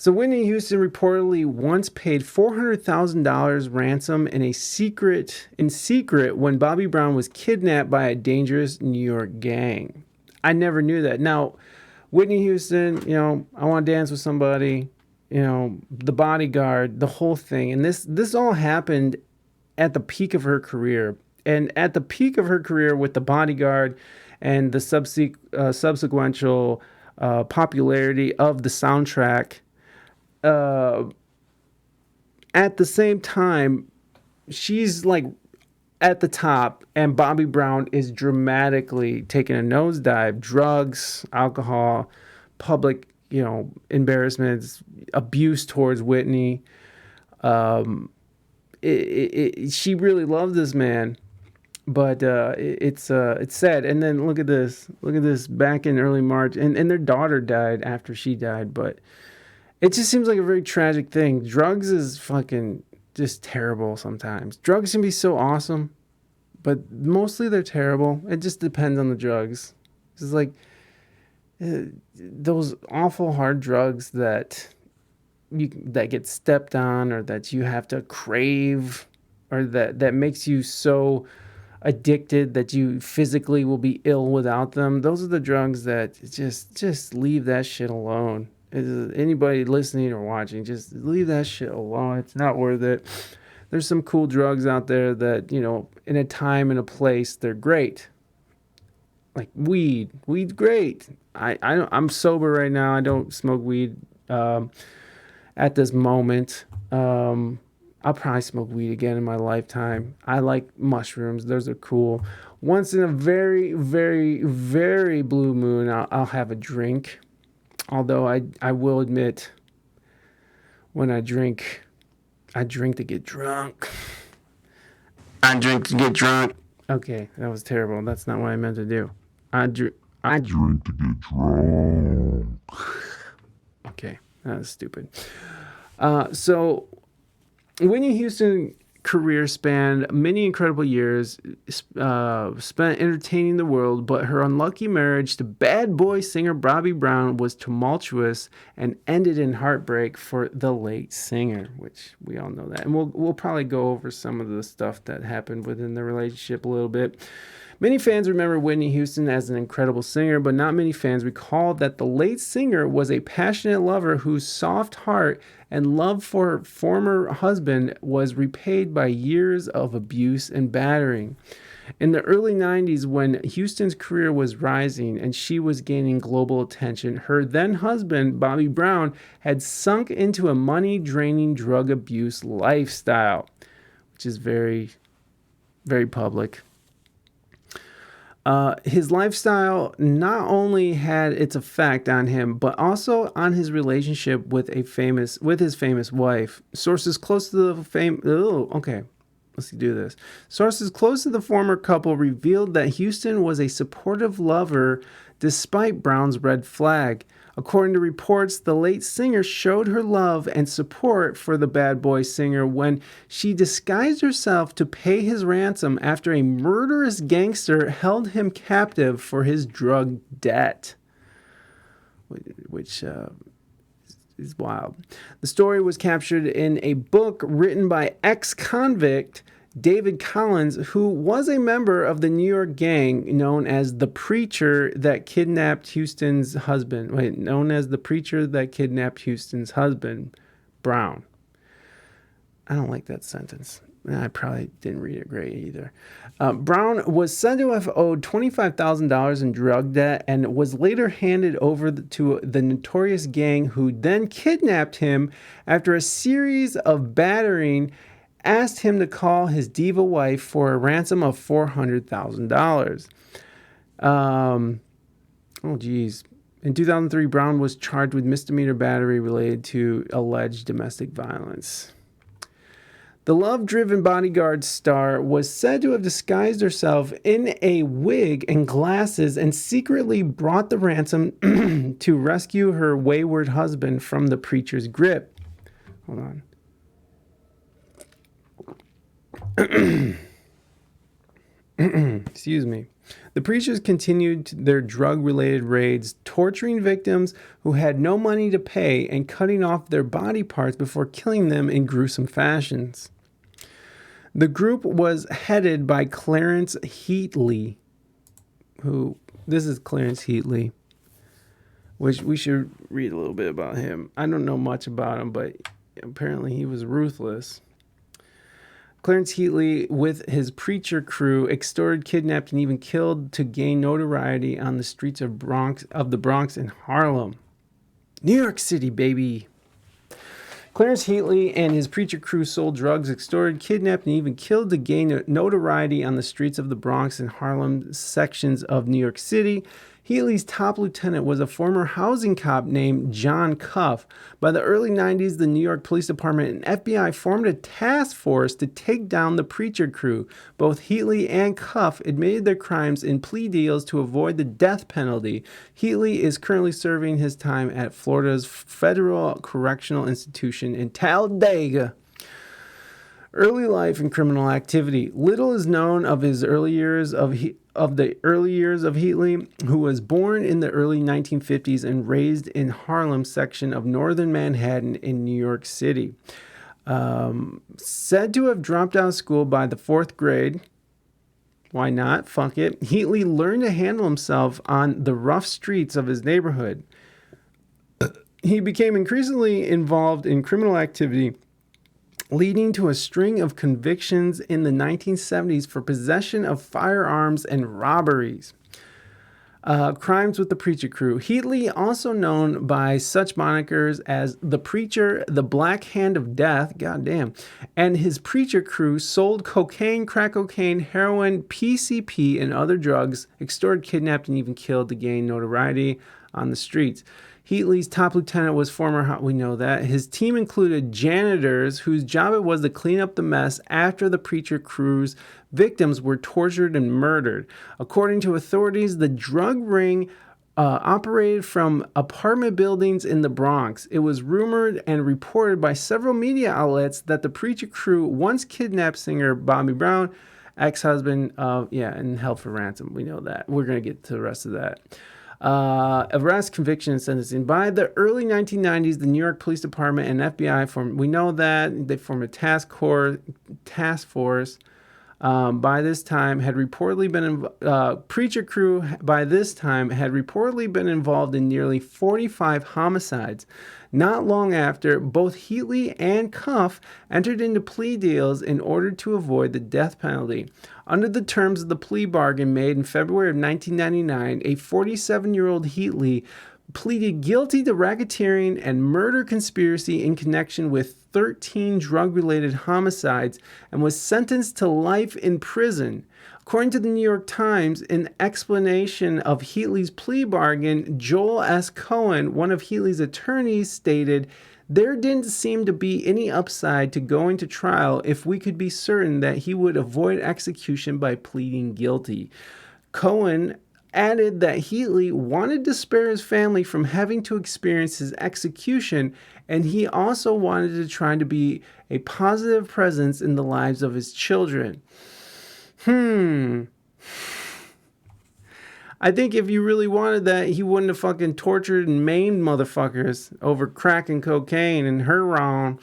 So Whitney Houston reportedly once paid $400,000 ransom in secret when Bobby Brown was kidnapped by a dangerous New York gang. I never knew that. Now, Whitney Houston, I want to dance with somebody, The Bodyguard, the whole thing. And this all happened at the peak of her career. And at the peak of her career with The Bodyguard and the subsequential popularity of the soundtrack, at the same time, she's like at the top, and Bobby Brown is dramatically taking a nosedive. Drugs, alcohol, public, embarrassments, abuse towards Whitney. She really loved this man, but it's sad. And then look at this. Look at this. Back in early March, and their daughter died after she died, but it just seems like a very tragic thing. Drugs is fucking just terrible sometimes. Drugs can be so awesome, but mostly they're terrible. It just depends on the drugs. It's like those awful hard drugs that get stepped on, or that you have to crave, or that makes you so addicted that you physically will be ill without them. Those are the drugs that just leave that shit alone. Anybody listening or watching, just leave that shit alone. It's not worth it. There's some cool drugs out there that, in a time and a place, they're great. Like weed. Weed's great. I'm sober right now. I don't smoke weed at this moment. I'll probably smoke weed again in my lifetime. I like mushrooms. Those are cool. Once in a very, very, very blue moon, I'll have a drink. Although I will admit, when I drink to get drunk. I drink to get drunk. Okay, that was terrible. That's not what I meant to do. I drink to get drunk. Okay, that was stupid. So Whitney Houston career spanned many incredible years, spent entertaining the world, but her unlucky marriage to bad boy singer Bobby Brown was tumultuous and ended in heartbreak for the late singer, which we all know that. And we'll probably go over some of the stuff that happened within the relationship a little bit. Many fans remember Whitney Houston as an incredible singer, but not many fans recall that the late singer was a passionate lover whose soft heart and love for her former husband was repaid by years of abuse and battering. In the early 90s, when Houston's career was rising and she was gaining global attention, her then husband, Bobby Brown, had sunk into a money-draining drug abuse lifestyle, which is very, very public. His lifestyle not only had its effect on him, but also on his relationship with his famous wife. Sources close to the Sources close to the former couple revealed that Houston was a supportive lover despite Brown's red flag. According to reports, the late singer showed her love and support for the bad boy singer when she disguised herself to pay his ransom after a murderous gangster held him captive for his drug debt, which is wild. The story was captured in a book written by ex-convict David Collins, who was a member of the New York gang known as the preacher that kidnapped Houston's husband, Brown. I don't like that sentence. I probably didn't read it great either. Brown was said to have owed $25,000 in drug debt and was later handed over to the notorious gang, who then kidnapped him after a series of battering, asked him to call his diva wife for a ransom of $400,000. In 2003, Brown was charged with misdemeanor battery related to alleged domestic violence. The love-driven Bodyguard star was said to have disguised herself in a wig and glasses and secretly brought the ransom to rescue her wayward husband from the preacher's grip. Hold on. Excuse me. The preachers continued their drug-related raids, torturing victims who had no money to pay and cutting off their body parts before killing them in gruesome fashions. The group was headed by Clarence Heatley, this is Clarence Heatley, which we should read a little bit about him. I don't know much about him, but apparently he was ruthless. Clarence Heatley, with his preacher crew, extorted, kidnapped, and even killed to gain notoriety on the streets of the Bronx and Harlem. New York City, baby. Clarence Heatley and his preacher crew sold drugs, extorted, kidnapped, and even killed to gain notoriety on the streets of the Bronx and Harlem sections of New York City. Heatley's top lieutenant was a former housing cop named John Cuff. By the early 90s, the New York Police Department and FBI formed a task force to take down the preacher crew. Both Heatley and Cuff admitted their crimes in plea deals to avoid the death penalty. Heatley is currently serving his time at Florida's Federal Correctional Institution in Talladega. Early life and criminal activity. Little is known of his early years of Heatley, who was born in the early 1950s and raised in Harlem section of northern Manhattan in New York City. Said to have dropped out of school by the 4th grade. Why not? Fuck it. Heatley learned to handle himself on the rough streets of his neighborhood. He became increasingly involved in criminal activity, leading to a string of convictions in the 1970s for possession of firearms and robberies. Crimes with the preacher crew. Heatley, also known by such monikers as the Preacher, the Black Hand of Death, goddamn, and his preacher crew sold cocaine, crack cocaine, heroin, PCP, and other drugs, extorted, kidnapped, and even killed to gain notoriety on the streets. Heatley's top lieutenant was we know that. His team included janitors whose job it was to clean up the mess after the preacher crew's victims were tortured and murdered. According to authorities, the drug ring operated from apartment buildings in the Bronx. It was rumored and reported by several media outlets that the preacher crew once kidnapped singer Bobby Brown, ex-husband and held for ransom. We know that. We're going to get to the rest of that. Arrest, conviction, and sentencing. By the early 1990s, the New York Police Department and FBI formed a task force. By this time had reportedly been preacher crew. By this time had reportedly been involved in nearly 45 homicides. Not long after, both Heatley and Cuff entered into plea deals in order to avoid the death penalty. Under the terms of the plea bargain made in February of 1999, a 47-year-old Heatley pleaded guilty to racketeering and murder conspiracy in connection with 13 drug-related homicides and was sentenced to life in prison. According to the New York Times, in explanation of Heatley's plea bargain, Joel S. Cohen, one of Heatley's attorneys, stated, "There didn't seem to be any upside to going to trial if we could be certain that he would avoid execution by pleading guilty." Cohen added that Heatley wanted to spare his family from having to experience his execution, and he also wanted to try to be a positive presence in the lives of his children. I think if you really wanted that, he wouldn't have fucking tortured and maimed motherfuckers over crack and cocaine and heroin.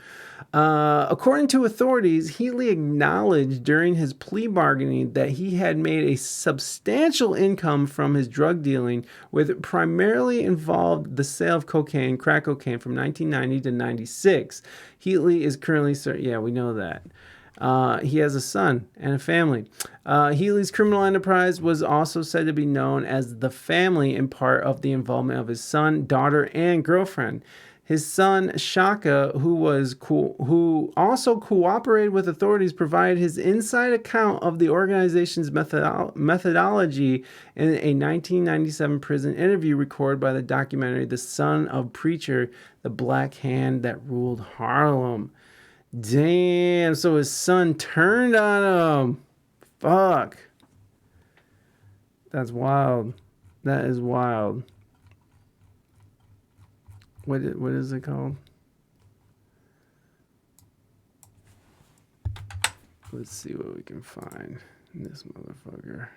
According to authorities, Heatley acknowledged during his plea bargaining that he had made a substantial income from his drug dealing, with primarily involved the sale of cocaine, crack cocaine, from 1990 to 96. Heatley is currently, we know that. He has a son and a family. Heatley's criminal enterprise was also said to be known as the Family, in part of the involvement of his son, daughter, and girlfriend. His son, Shaka, who also cooperated with authorities, provided his inside account of the organization's methodology in a 1997 prison interview recorded by the documentary The Son of Preacher, the Black Hand That Ruled Harlem. Damn, so his son turned on him. Fuck. That's wild. That is wild. What is it called? Let's see what we can find. This motherfucker.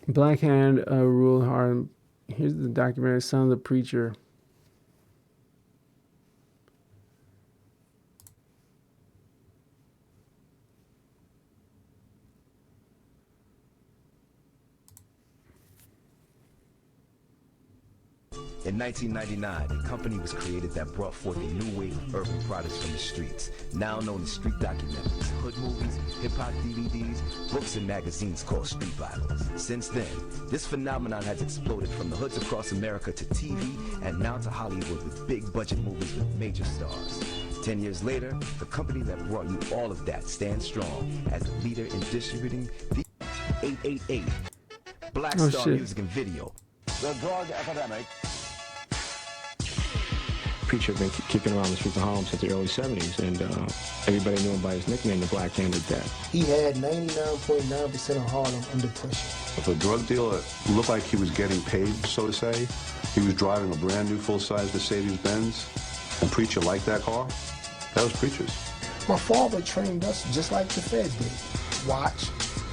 Black Hand ruled hard. Here's the documentary, Son of the Preacher. In 1999, a company was created that brought forth a new wave of urban products from the streets, now known as street documentaries, hood movies, hip-hop DVDs, books, and magazines called Street Bibles. Since then, this phenomenon has exploded from the hoods across America to TV and now to Hollywood with big-budget movies with major stars. 10 years later, the company that brought you all of that stands strong as a leader in distributing the 888 Black Star Music and Video. The drug epidemic. Preacher had been kicking around the streets of Harlem since the early 70s, and everybody knew him by his nickname, the Black Hand of Death. He had 99.9% of Harlem under pressure. If a drug dealer looked like he was getting paid, so to say, he was driving a brand new full-size Mercedes-Benz, and Preacher liked that car, that was Preacher's. My father trained us just like the feds did. Watch.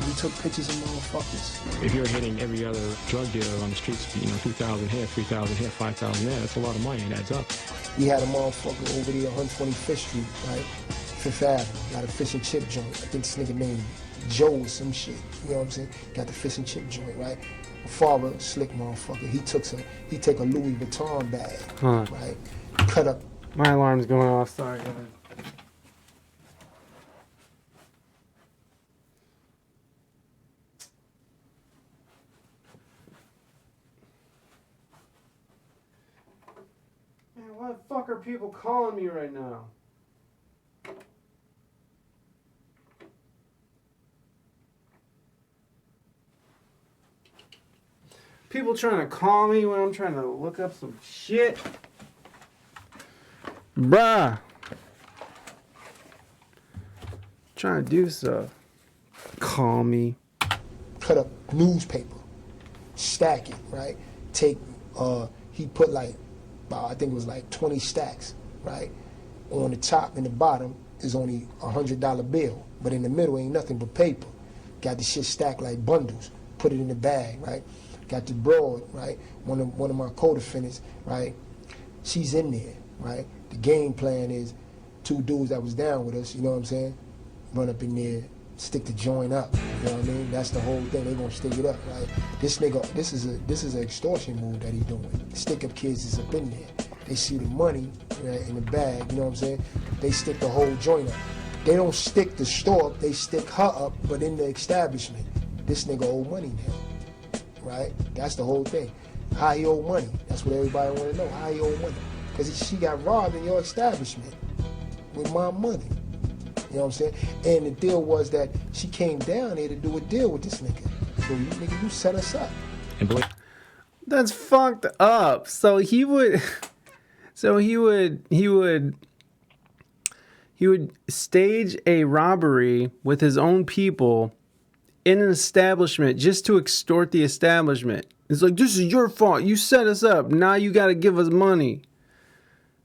We took pictures of motherfuckers. If you're hitting every other drug dealer on the streets, 2,000 here, 3,000 here, 5,000 there, that's a lot of money. It adds up. We had a motherfucker over there, 125th Street, right? Fifth Avenue. Got a fish and chip joint. I think this nigga named Joe or some shit. You know what I'm saying? Got the fish and chip joint, right? My father, slick motherfucker. He take a Louis Vuitton bag, right? Cut up. My alarm's going off. Sorry, guys. Why the fuck are people calling me right now? People trying to call me when I'm trying to look up some shit. Bruh. Trying to do stuff. Call me. Cut up newspaper. Stack it, right? He put like, I think it was like 20 stacks, right? On the top and the bottom is only $100 bill, but in the middle ain't nothing but paper. Got the shit stacked like bundles. Put it in the bag, right? Got the broad, right? One of my co-defendants, right? She's in there, right? The game plan is 2 dudes that was down with us, you know what I'm saying? Run up in there, stick the joint up, you know what I mean? That's the whole thing. They gonna stick it up, right? This nigga, this is an extortion move that he's doing. Stick up kids is up in there. They see the money, right, in the bag, you know what I'm saying? They stick the whole joint up. They don't stick the store up, they stick her up, but in the establishment. This nigga owe money now, right? That's the whole thing. How he owe money? That's what everybody want to know. How he owe money? Because she got robbed in your establishment with my money. You know what I'm saying? And the deal was that she came down here to do a deal with this nigga. So you set us up. That's fucked up. So he would stage a robbery with his own people in an establishment just to extort the establishment. It's like, this is your fault. You set us up. Now you got to give us money.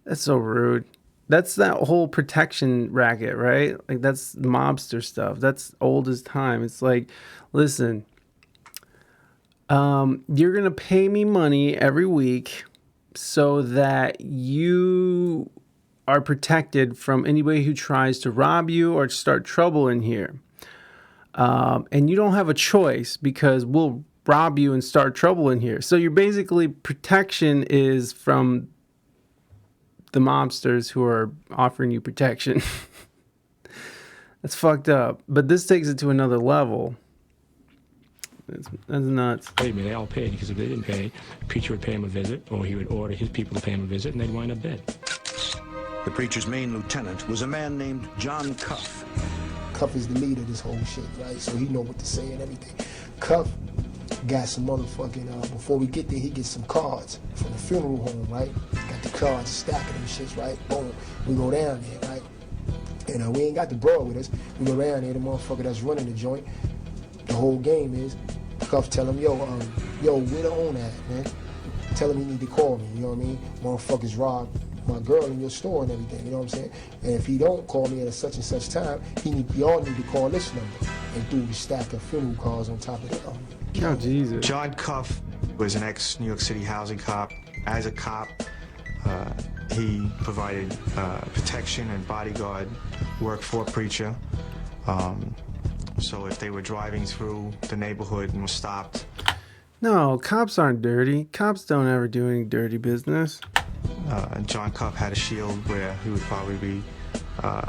That's so rude. That's that whole protection racket, right? Like, that's mobster stuff. That's old as time. It's like, listen, you're going to pay me money every week so that you are protected from anybody who tries to rob you or start trouble in here. And you don't have a choice because we'll rob you and start trouble in here. So you're basically, protection is from the mobsters who are offering you protection. That's fucked up. But this takes it to another level. That's nuts. Wait a minute, they all paid, because if they didn't pay, Preacher would pay him a visit, or he would order his people to pay him a visit, and they'd wind up dead. The Preacher's main lieutenant was a man named John Cuff. Cuff is the leader of this whole shit, right? So he know what to say and everything. Cuff got some motherfucking, before we get there, he gets some cards from the funeral home, right? Got the cards, stacking them shits, right? Boom. We go down there, right? And we ain't got the broad with us. We go around there, the motherfucker that's running the joint. The whole game is, Cuff tell him, yo, where the owner at, man? Tell him he need to call me, you know what I mean? Motherfuckers robbed my girl in your store and everything, you know what I'm saying? And if he don't call me at a such and such time, y'all need to call this number. And threw the stack of funeral cars on top of it. Oh, Jesus. John Cuff was an ex-New York City housing cop. As a cop, he provided protection and bodyguard work for Preacher. So if they were driving through the neighborhood and were stopped. No, cops aren't dirty. Cops don't ever do any dirty business. John Cuff had a shield where he would probably be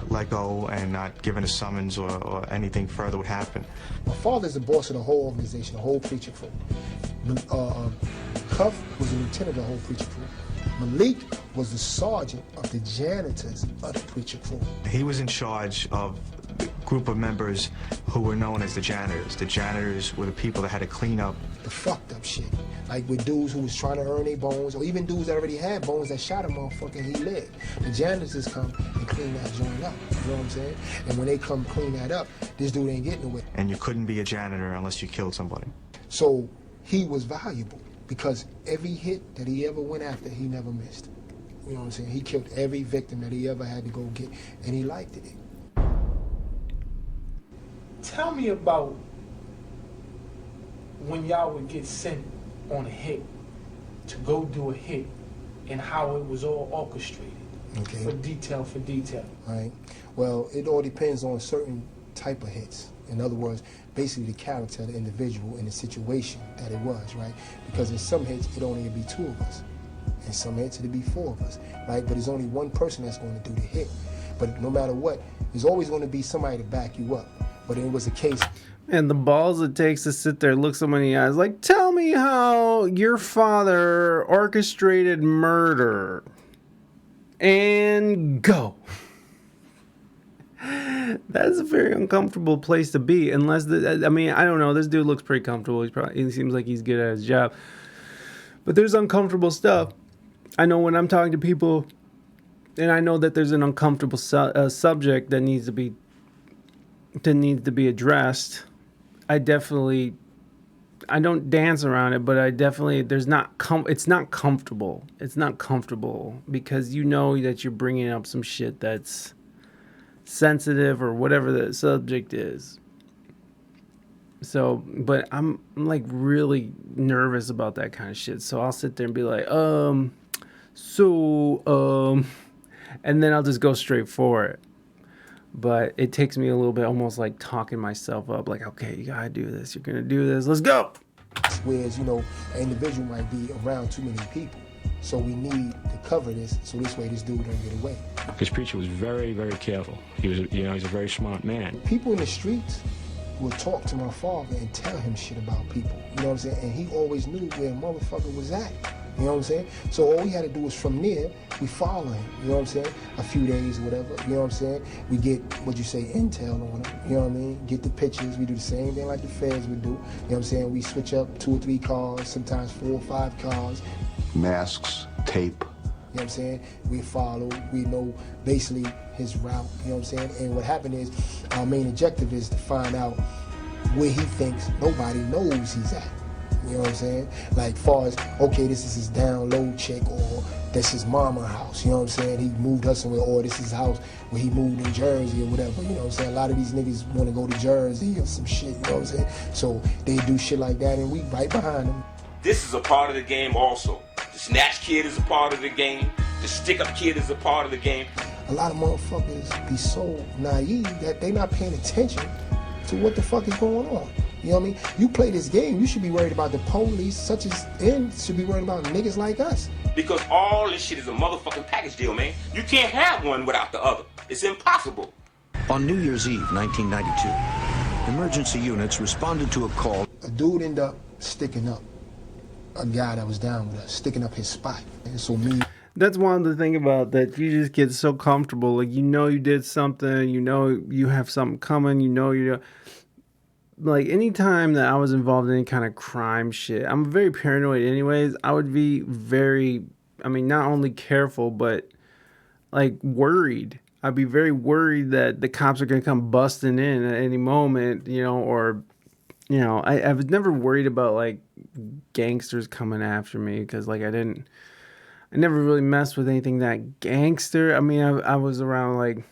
let go and not given a summons or anything further would happen. My father's the boss of the whole organization, the whole Preacher crew. Cuff was a lieutenant of the whole Preacher crew. Malik was the sergeant of the janitors of the Preacher crew. He was in charge of a group of members who were known as the janitors. The janitors were the people that had to clean up the fucked up shit. Like with dudes who was trying to earn their bones, or even dudes that already had bones that shot a motherfucker and he lived. The janitors come and clean that joint up, you know what I'm saying? And when they come clean that up, this dude ain't getting away. And you couldn't be a janitor unless you killed somebody. So he was valuable because every hit that he ever went after, he never missed. You know what I'm saying? He killed every victim that he ever had to go get, and he liked it. Tell me about when y'all would get sent on a hit to go do a hit and how it was all orchestrated. Okay. For detail. Right. Well, it all depends on certain type of hits. In other words, basically the character of the individual and the situation that it was, right? Because in some hits, it only be two of us. In some hits, it'd be four of us, right? But there's only one person that's going to do the hit. But no matter what, there's always going to be somebody to back you up. But it was a case. And the balls it takes to sit there, look somebody in the eyes, like, tell me how your father orchestrated murder. And go. That's a very uncomfortable place to be, unless I don't know. This dude looks pretty comfortable. He seems like he's good at his job. But there's uncomfortable stuff. I know when I'm talking to people, and I know that there's an uncomfortable subject that needs to be addressed. I don't dance around it, but it's not comfortable. It's not comfortable because you know that you're bringing up some shit that's sensitive or whatever the subject is. So, but I'm like really nervous about that kind of shit. So I'll sit there and be like, and then I'll just go straight for it. But it takes me a little bit, almost like talking myself up, like, okay, you gotta do this, you're gonna do this, let's go. Whereas, an individual might be around too many people. So we need to cover this, so this way this dude don't get away. Because Preacher was very, very careful. He was, he's a very smart man. People in the streets would talk to my father and tell him shit about people. You know what I'm saying? And he always knew where a motherfucker was at. You know what I'm saying? So all we had to do was from there, we follow him. You know what I'm saying? A few days or whatever. You know what I'm saying? We get, intel on him. You know what I mean? Get the pictures. We do the same thing like the feds would do. You know what I'm saying? We switch up 2 or 3 cars, sometimes 4 or 5 cars. Masks, tape. You know what I'm saying? We follow, we know basically his route, you know what I'm saying? And what happened is, our main objective is to find out where he thinks nobody knows he's at. You know what I'm saying? Like far as, okay, this is his down low chick, or that's his mama house, you know what I'm saying? He moved us somewhere, or this is his house where he moved in Jersey or whatever, you know what I'm saying? A lot of these niggas want to go to Jersey or some shit, you know what I'm saying? So they do shit like that and we right behind them. This is a part of the game also. The snatch kid is a part of the game. The stick-up kid is a part of the game. A lot of motherfuckers be so naive that they not paying attention to what the fuck is going on. You know what I mean? You play this game, you should be worried about the police, such as should be worried about niggas like us. Because all this shit is a motherfucking package deal, man. You can't have one without the other. It's impossible. On New Year's Eve, 1992, emergency units responded to a call. A dude ended up sticking up a guy that was down with us, sticking up his spot. And so that's one of the things about that, you just get so comfortable. Like, you did something, you have something coming, like anytime that I was involved in any kind of crime shit, I'm very paranoid anyways. I would be very, not only careful, but like worried. I'd be very worried that the cops are gonna come busting in at any moment, or I was never worried about like gangsters coming after me because like I never really messed with anything that gangster. I mean, I was around like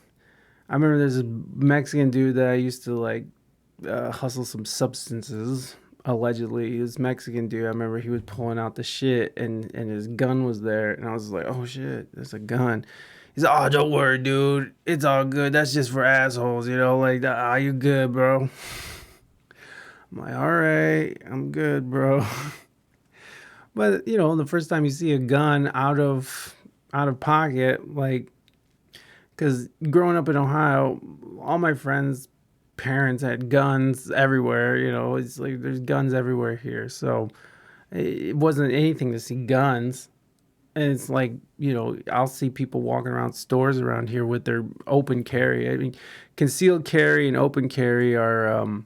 I remember there's a Mexican dude that I used to like hustle some substances. Allegedly, this Mexican dude. I remember he was pulling out the shit, and his gun was there, and I was like, "Oh shit, there's a gun." He's like, "Oh, don't worry, dude. It's all good. That's just for assholes, Like, you good, bro?" I'm like, "All right, I'm good, bro." But the first time you see a gun out of pocket, like, because growing up in Ohio, all my friends' parents had guns everywhere. It's like there's guns everywhere here, so it wasn't anything to see guns. And it's like I'll see people walking around stores around here with their open carry. I mean, concealed carry and open carry are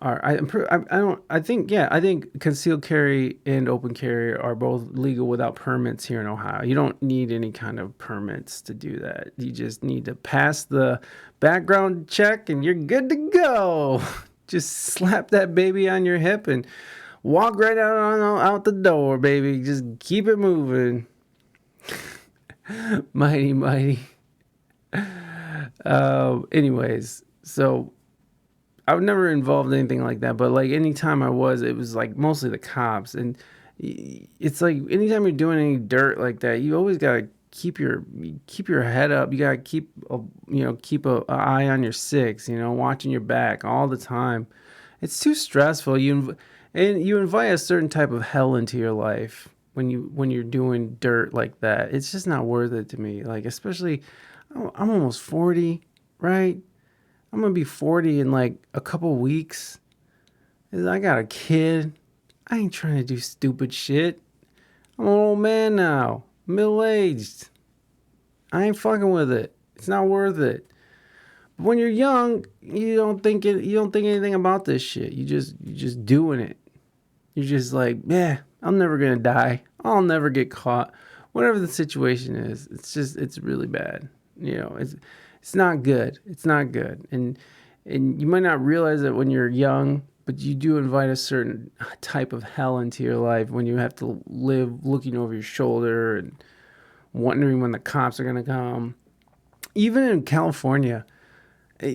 I think concealed carry and open carry are both legal without permits here in Ohio. You don't need any kind of permits to do that. You just need to pass the background check and you're good to go. Just slap that baby on your hip and walk right out the door, baby. Just keep it moving. Mighty, mighty. Anyways, so I was never involved in anything like that, but like anytime I was, it was like mostly the cops. And it's like anytime you're doing any dirt like that, you always gotta keep your head up. You gotta keep an eye on your six, watching your back all the time. It's too stressful. You invite a certain type of hell into your life when you're doing dirt like that. It's just not worth it to me. Like, especially, I'm almost 40, right? I'm going to be 40 in like a couple weeks. I got a kid. I ain't trying to do stupid shit. I'm an old man now. Middle-aged. I ain't fucking with it. It's not worth it. But when you're young, you don't think anything about this shit. You're just doing it. You're just like, yeah, I'm never going to die. I'll never get caught. Whatever the situation is, it's really bad. It's not good. It's not good. And you might not realize it when you're young, but you do invite a certain type of hell into your life when you have to live looking over your shoulder and wondering when the cops are going to come. Even in California,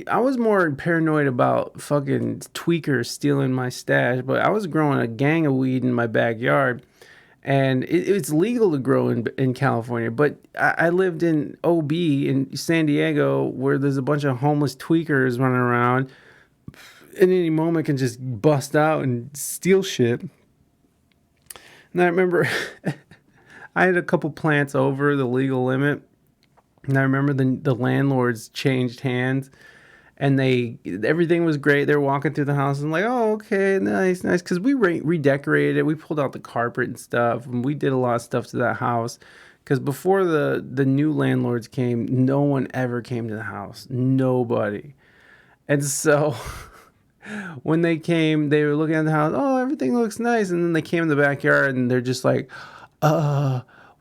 I was more paranoid about fucking tweakers stealing my stash, but I was growing a gang of weed in my backyard. And it's legal to grow in California, but I lived in OB in San Diego where there's a bunch of homeless tweakers running around. At any moment can just bust out and steal shit. And I remember I had a couple plants over the legal limit. And I remember the landlords changed hands. And everything was great. They were walking through the house and like, oh, okay, nice. Because we redecorated it. We pulled out the carpet and stuff. And we did a lot of stuff to that house. Because before the new landlords came, no one ever came to the house. Nobody. And so when they came, they were looking at the house. Oh, everything looks nice. And then they came in the backyard and they're just like,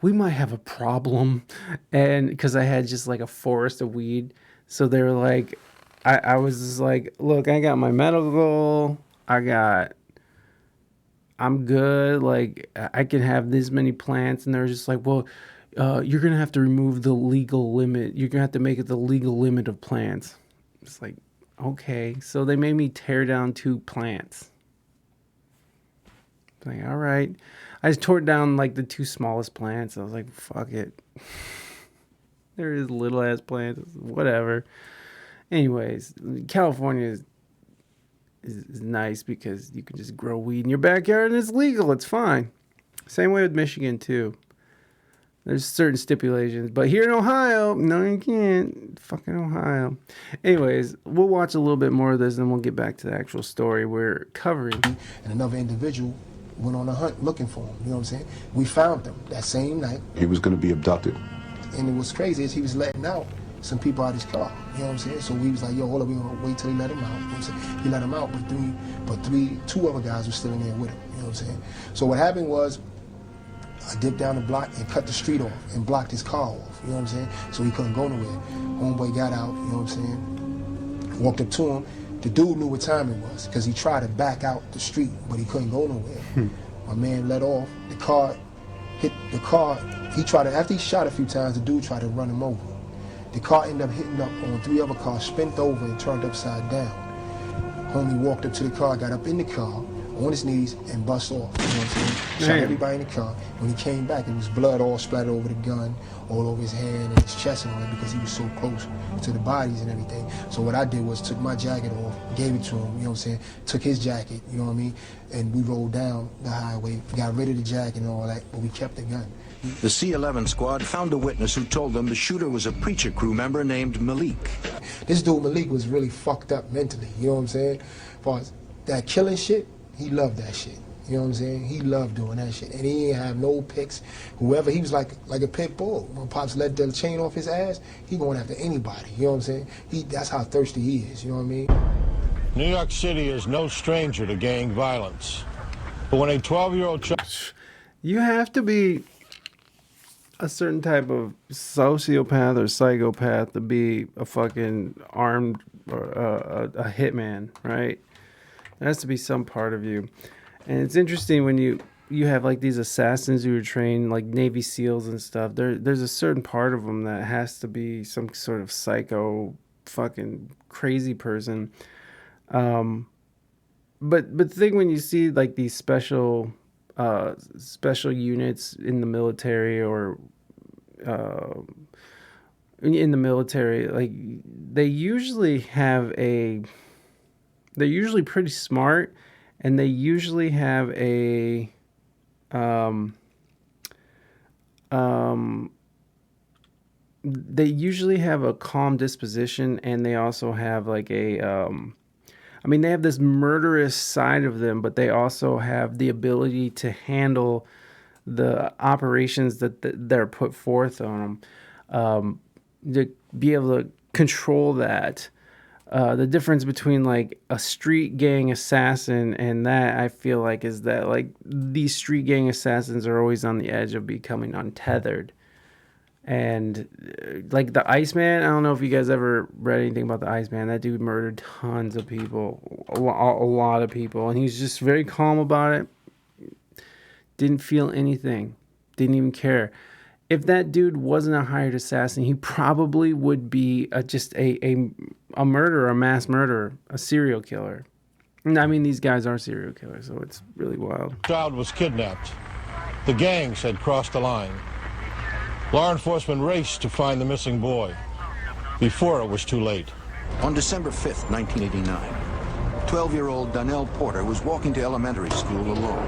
we might have a problem. And because I had just like a forest of weed. So they were like, I was just like, look, I got my medical, I'm good, like, I can have this many plants, and they're just like, well, you're going to have to remove the legal limit, you're going to have to make it the legal limit of plants. It's like, okay, so they made me tear down 2 plants. Like, all right. I just tore down, like, the 2 smallest plants, I was like, fuck it. There is little-ass plants, whatever. Anyways, California is nice because you can just grow weed in your backyard and it's legal. It's fine. Same way with Michigan, too. There's certain stipulations. But here in Ohio, no, you can't. Fucking Ohio. Anyways, we'll watch a little bit more of this and we'll get back to the actual story we're covering. And another individual went on a hunt looking for him. You know what I'm saying? We found him that same night. He was going to be abducted. And it was crazy is he was letting out some people out of his car. You know what I'm saying? So we was like, yo, hold up, we gonna wait till he let him out. You know what I'm saying? He let him out, but 2 other guys were still in there with him. You know what I'm saying? So what happened was, I dipped down the block and cut the street off and blocked his car off, you know what I'm saying? So he couldn't go nowhere. Homeboy got out, you know what I'm saying? Walked up to him. The dude knew what time it was because he tried to back out the street, but he couldn't go nowhere. My man let off. The car hit the car. He tried to, after he shot a few times, the dude tried to run him over. The car ended up hitting up on 3 other cars, spun over and turned upside down. Homie walked up to the car, got up in the car, on his knees, and bust off. You know what I'm saying? Shot everybody in the car. When he came back, it was blood all splattered over the gun, all over his hand and his chest and all that because he was so close to the bodies and everything. So what I did was took my jacket off, gave it to him, you know what I'm saying? Took his jacket, you know what I mean? And we rolled down the highway, got rid of the jacket and all that, but we kept the gun. The C-11 squad found a witness who told them the shooter was a preacher crew member named Malik. This dude Malik was really fucked up mentally, you know what I'm saying? As far as that killing shit, he loved that shit. You know what I'm saying? He loved doing that shit. And he didn't have no picks. Whoever, he was like a pit bull. When Pops let the chain off his ass, he going after anybody. You know what I'm saying? That's how thirsty he is, you know what I mean? New York City is no stranger to gang violence. But when a 12-year-old child... You have to be a certain type of sociopath or psychopath to be a fucking armed or a hitman, right? There has to be some part of you. And it's interesting when you have like these assassins who are trained like Navy SEALs and stuff. There's a certain part of them that has to be some sort of psycho fucking crazy person. But the thing when you see like these special units in the military or in the military, like they're usually pretty smart, and they usually have a calm disposition, and they also have like they have this murderous side of them, but they also have the ability to handle the operations that they're put forth on them, to be able to control that. The difference between like a street gang assassin and that, I feel like, is that like these street gang assassins are always on the edge of becoming untethered. And like the Iceman, I don't know if you guys ever read anything about the Iceman. That dude murdered tons of people, a lot of people, and he's just very calm about it. Didn't feel anything, didn't even care. If that dude wasn't a hired assassin, he probably would be just a murderer, a mass murderer, a serial killer. I mean, these guys are serial killers, so it's really wild. Child was kidnapped. The gangs had crossed the line. Law enforcement raced to find the missing boy before it was too late. On December 5th, 1989, 12-year-old Donnell Porter was walking to elementary school alone.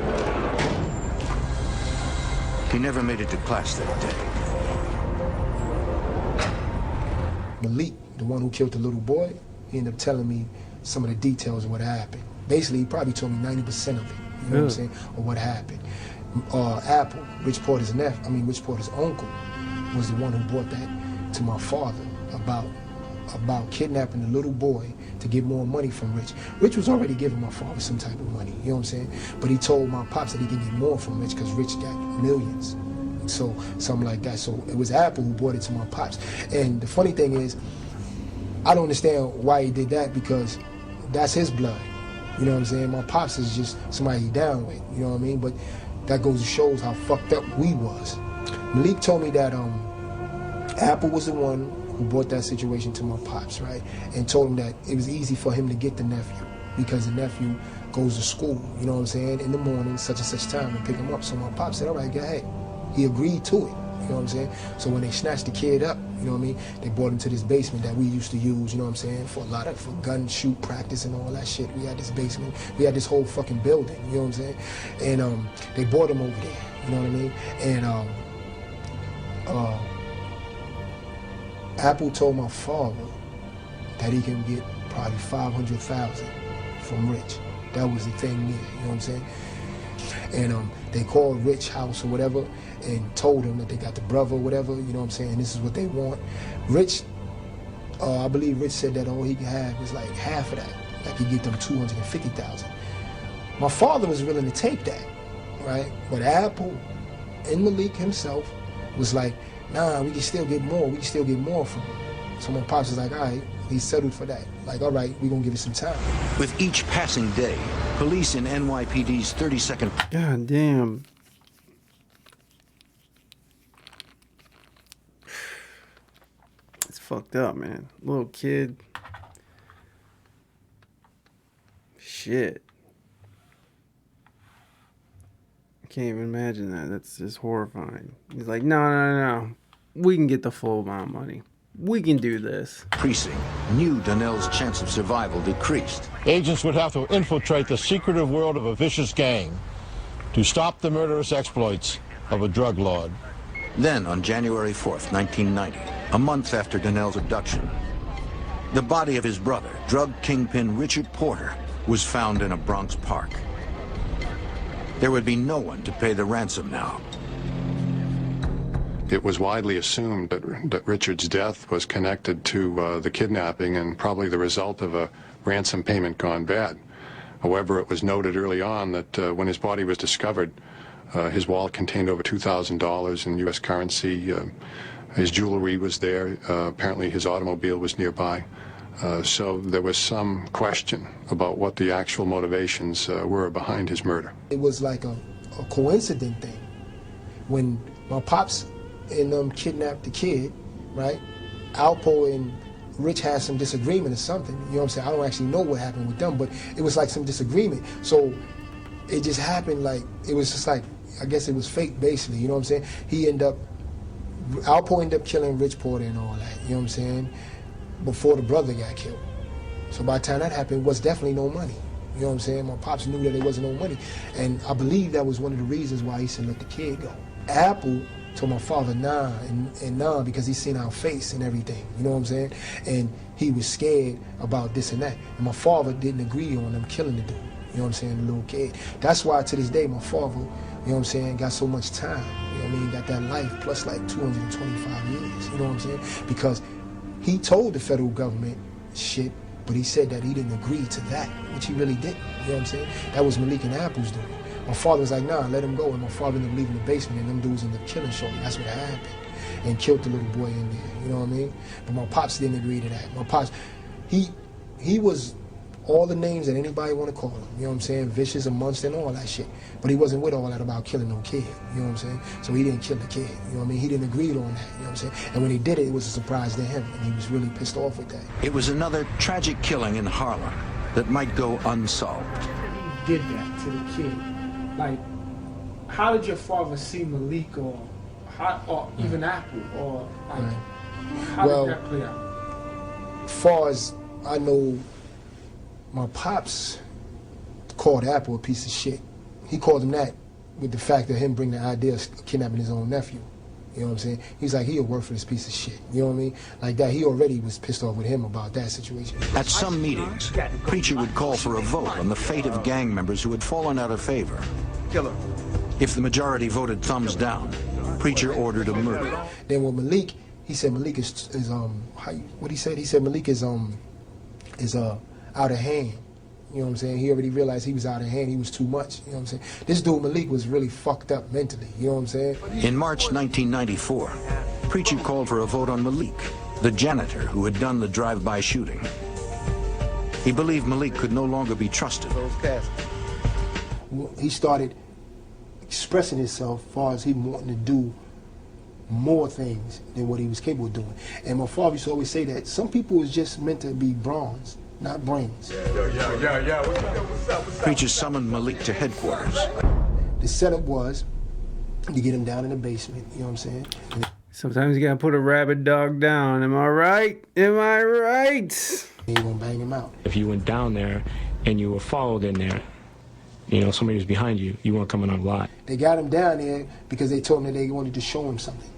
He never made it to class that day. Malik, the one who killed the little boy, he ended up telling me some of the details of what happened. Basically, he probably told me 90% of it, you know what I'm saying, of what happened. Apple, Rich Porter's uncle, was the one who brought that to my father about kidnapping the little boy to get more money from Rich. Rich was already giving my father some type of money, you know what I'm saying? But he told my pops that he could get more from Rich because Rich got millions. So, something like that. So it was Apple who brought it to my pops. And the funny thing is, I don't understand why he did that because that's his blood. You know what I'm saying? My pops is just somebody he down with, you know what I mean? But that goes to shows how fucked up we was. Malik told me that Apple was the one who brought that situation to my pops, right? And told him that it was easy for him to get the nephew because the nephew goes to school, you know what I'm saying, in the morning, such and such time, and pick him up. So my pops said, all right, go ahead. He agreed to it, you know what I'm saying? So when they snatched the kid up, you know what I mean, they brought him to this basement that we used to use, you know what I'm saying, for gun shoot practice and all that shit. We had this basement, we had this whole fucking building, you know what I'm saying? And they brought him over there, you know what I mean? And Apple told my father that he can get probably $500,000 from Rich. That was the thing there, you know what I'm saying? And they called Rich house or whatever and told him that they got the brother or whatever, you know what I'm saying, this is what they want. Rich, I believe Rich said that all he could have was like half of that. Like he'd get them $250,000. My father was willing to take that, right? But Apple And Malik himself was like, nah, we can still get more. We can still get more from him. So my pops was like, all right, he settled for that. Like, all right, we're going to give it some time. With each passing day, police in NYPD's 32nd... God damn. It's fucked up, man. Little kid. Shit. I can't even imagine that. That's just horrifying. He's like, no. We can get the full amount of money. We can do this. Precinct knew Donnell's chance of survival decreased. Agents would have to infiltrate the secretive world of a vicious gang to stop the murderous exploits of a drug lord. Then, on January 4th, 1990, a month after Donnell's abduction, the body of his brother, drug kingpin Richard Porter, was found in a Bronx park. There would be no one to pay the ransom now. It was widely assumed that Richard's death was connected to the kidnapping and probably the result of a ransom payment gone bad. However, it was noted early on that when his body was discovered, his wallet contained over $2,000 in U.S. currency. His jewelry was there. Apparently his automobile was nearby. So there was some question about what the actual motivations were behind his murder. It was like a coincident thing. When my pops and kidnapped the kid, right? Alpo and Rich had some disagreement or something, you know what I'm saying? I don't actually know what happened with them, but it was like some disagreement. So it just happened like, it was just like, I guess it was fate basically, you know what I'm saying? Alpo ended up killing Rich Porter and all that, you know what I'm saying? Before the brother got killed. So by the time that happened, it was definitely no money. You know what I'm saying? My pops knew that there wasn't no money. And I believe that was one of the reasons why he said, let the kid go. Apple told my father nah and nah because he seen our face and everything, you know what I'm saying? And he was scared about this and that. And my father didn't agree on them killing the dude, you know what I'm saying, the little kid. That's why to this day my father, you know what I'm saying, got so much time, you know what I mean, got that life plus like 225 years, you know what I'm saying? Because he told the federal government shit, but he said that he didn't agree to that, which he really didn't, you know what I'm saying? That was Malik and Apple's doing. My father was like, nah, let him go. And my father ended up leaving the basement, and them dudes ended up killing Shorty. That's what happened. And killed the little boy in there, you know what I mean? But my pops didn't agree to that. My pops, he was all the names that anybody want to call him, you know what I'm saying? Vicious, a monster, and all that shit. But he wasn't with all that about killing no kid, you know what I'm saying? So he didn't kill the kid, you know what I mean? He didn't agree on that, you know what I'm saying? And when he did it, it was a surprise to him, and he was really pissed off with that. It was another tragic killing in Harlem that might go unsolved. He did that to the kid. Like, how did your father see Malik or even Apple? Or like, how did that play out? As far as I know, my pops called Apple a piece of shit. He called him that with the fact of him bringing the idea of kidnapping his own nephew. You know what I'm saying? He's like, he a worthless piece of shit. You know what I mean? Like that, he already was pissed off with him about that situation. At some meetings, Preacher would call for a vote on the fate of gang members who had fallen out of favor. If the majority voted thumbs down, Preacher ordered a murder. Then with Malik, he said Malik is what he said? He said Malik is out of hand. You know what I'm saying? He already realized he was out of hand. He was too much. You know what I'm saying? This dude Malik was really fucked up mentally. You know what I'm saying? In March 1994, Preacher called for a vote on Malik, the janitor who had done the drive-by shooting. He believed Malik could no longer be trusted. He started expressing himself as far as he wanting to do more things than what he was capable of doing. And my father used to always say that some people is just meant to be bronze, not brains. Preacher summoned Malik to headquarters. The setup was to get him down in the basement, you know what I'm saying? Sometimes you gotta put a rabid dog down, am I right? Am I right? And you gonna bang him out. If you went down there and you were followed in there, you know, somebody was behind you, you weren't coming out alive. They got him down there because they told him that they wanted to show him something.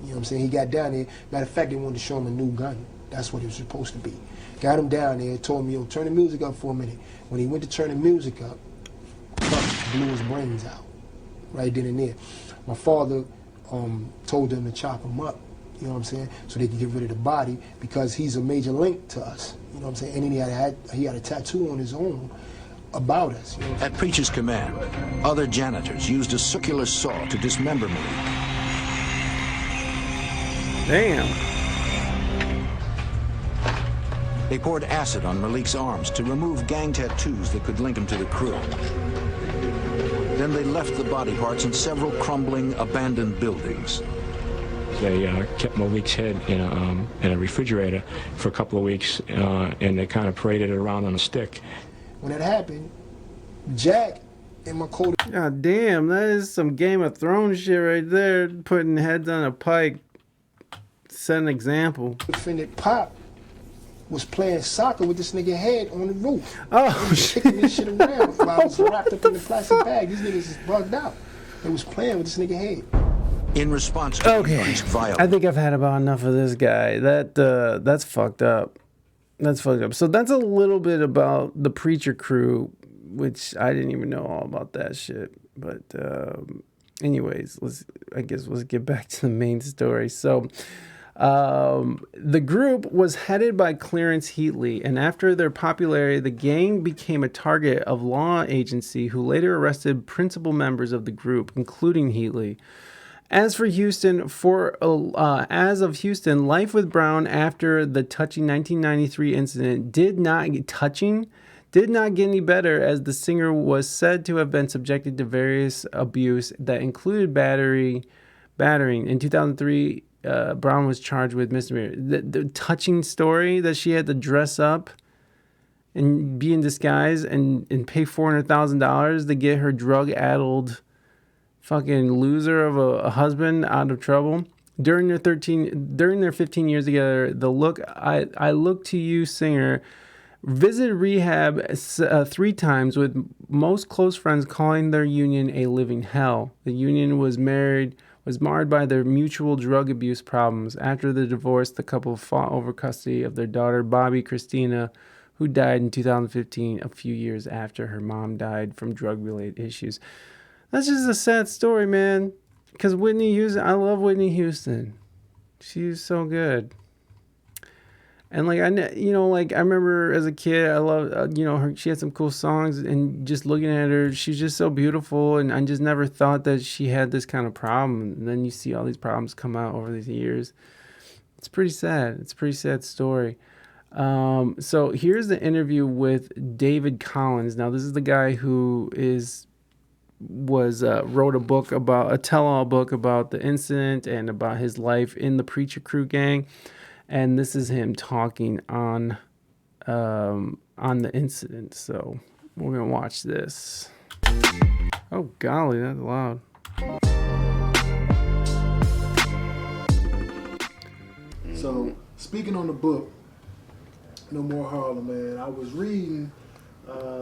You know what I'm saying? He got down there. Matter of fact, they wanted to show him a new gun. That's what it was supposed to be. Got him down there, told him, yo, turn the music up for a minute. When he went to turn the music up, blew his brains out, right then and there. My father told them to chop him up, you know what I'm saying, so they could get rid of the body because he's a major link to us, you know what I'm saying. And then he had a tattoo on his own about us. You know? At Preacher's command, other janitors used a circular saw to dismember Malik. Damn. They poured acid on Malik's arms to remove gang tattoos that could link him to the crew. Then they left the body parts in several crumbling, abandoned buildings. They kept Malik's head in a refrigerator for a couple of weeks, and they kind of paraded it around on a stick. When it happened, Jack and my co. God damn, that is some Game of Thrones shit right there. Putting heads on a pike. Set an example. Defendant Pop was playing soccer with this nigga head on the roof. Oh, shit. Kicking this shit around while I was wrapped up in the plastic bag. These niggas is bugged out. They was playing with this nigga head. In response to increased violence. I think I've had about enough of this guy. That's fucked up. That's fucked up. So that's a little bit about the Preacher crew, which I didn't even know all about that shit. But anyways, let's get back to the main story. So the group was headed by Clarence Heatley, and after their popularity, the gang became a target of law agency who later arrested principal members of the group, including Heatley. As for Houston, as of Houston, life with Brown after the touching 1993 incident did not get any better, as the singer was said to have been subjected to various abuse that included battering. In 2003, Brown was charged with misdemeanor. The touching story that she had to dress up and be in disguise and pay $400,000 to get her drug-addled fucking loser of a husband out of trouble. During their 15 years together, I Look to You singer visited rehab 3 times, with most close friends calling their union a living hell. The union was marred by their mutual drug abuse problems. After the divorce, the couple fought over custody of their daughter, Bobby Christina, who died in 2015, a few years after her mom died from drug-related issues. That's just a sad story, man. Because Whitney Houston, I love Whitney Houston. She's so good. And I remember as a kid, I loved, her. She had some cool songs, and just looking at her, she's just so beautiful. And I just never thought that she had this kind of problem. And then you see all these problems come out over these years. It's pretty sad. It's a pretty sad story. So here's the interview with David Collins. Now, this is the guy who wrote a tell-all book about the incident and about his life in the Preacher Crew gang. And this is him talking on the incident. So we're gonna watch this. Oh golly, that's loud. So speaking on the book, No More Harlem, man, I was reading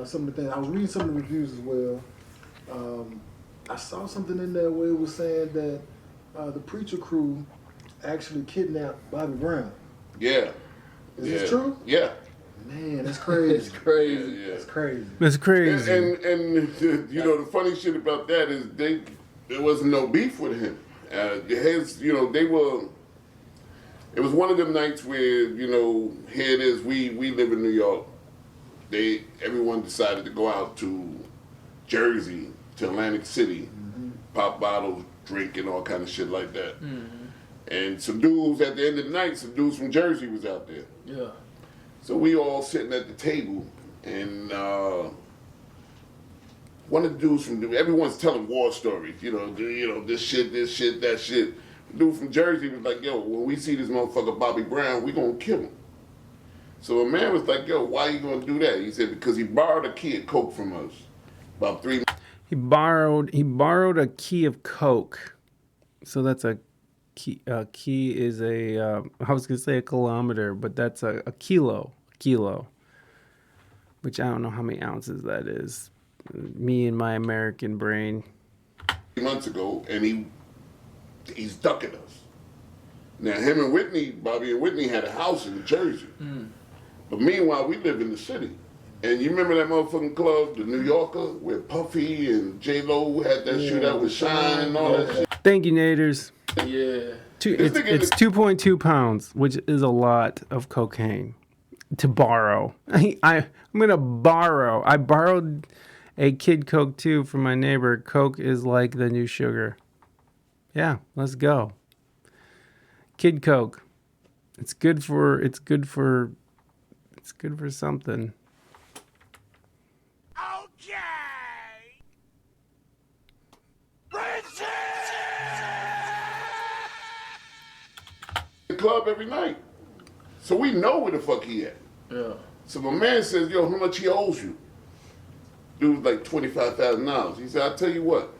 some of the things. I was reading some of the reviews as well. I saw something in there where it was saying that the Preacher Crew actually kidnapped Bobby Brown. Yeah. Is this true? Yeah. Man, that's crazy. It's crazy. Yeah. That's crazy. That's crazy. And the funny shit about that is there wasn't no beef with him. It was one of them nights where, here it is, we live in New York. Everyone decided to go out to Jersey, to Atlantic City, pop bottles, drink, and all kind of shit like that. And some dudes at the end of the night, some dudes from Jersey was out there. Yeah. So we all sitting at the table, and one of the dudes everyone's telling war stories. This shit, that shit. The dude from Jersey was like, yo, when we see this motherfucker Bobby Brown, we gonna kill him. So a man was like, yo, why you gonna do that? He said, because he borrowed a key of coke from us. About 3 months. He borrowed a key of coke. So that's a key. Key is I was gonna say a kilometer, but that's a kilo. Which I don't know how many ounces that is. Me and my American brain. 3 months ago, and he's ducking us. Now him and Whitney, Bobby and Whitney, had a house in Jersey. But meanwhile, we live in the city. And you remember that motherfucking club, the New Yorker, where Puffy and J-Lo had that shootout with Shine and all that shit? Thank you, Naders. Yeah. It's 2.2 pounds, which is a lot of cocaine. to borrow. I'm gonna borrow. I borrowed a Kid Coke too from my neighbor. Coke is like the new sugar. Yeah, let's go. Kid Coke. It's good for something. The club every night. So we know where the fuck he at. Yeah. So my man says, yo, how much he owes you? Dude was like $25,000. He said, I'll tell you what.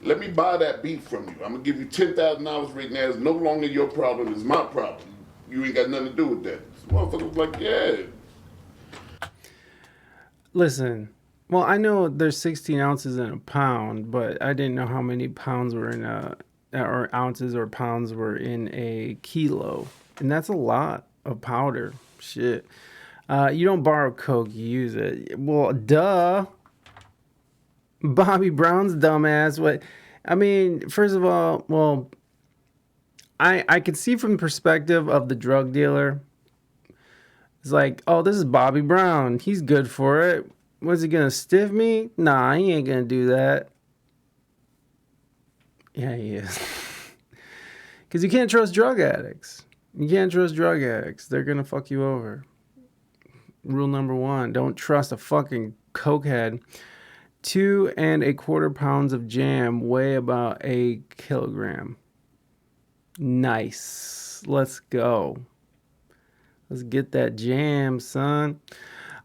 Let me buy that beef from you. I'm going to give you $10,000 right now. It's no longer your problem. It's my problem. You ain't got nothing to do with that. So motherfucker was like, yeah. Listen, well, I know there's 16 ounces in a pound, but I didn't know how many pounds were in or ounces or pounds were in a kilo. And that's a lot of powder. Shit. You don't borrow Coke, you use it. Well, duh. Bobby Brown's dumbass. What? I mean, first of all, well, I could see from the perspective of the drug dealer. It's like, oh, this is Bobby Brown. He's good for it. Was he gonna stiff me? Nah, he ain't gonna do that. Yeah, he is. Because you can't trust drug addicts. You can't trust drug addicts. They're gonna fuck you over. Rule number 1, don't trust a fucking cokehead. 2 1/4 pounds of jam weigh about a kilogram. Nice. Let's go. Let's get that jam, son.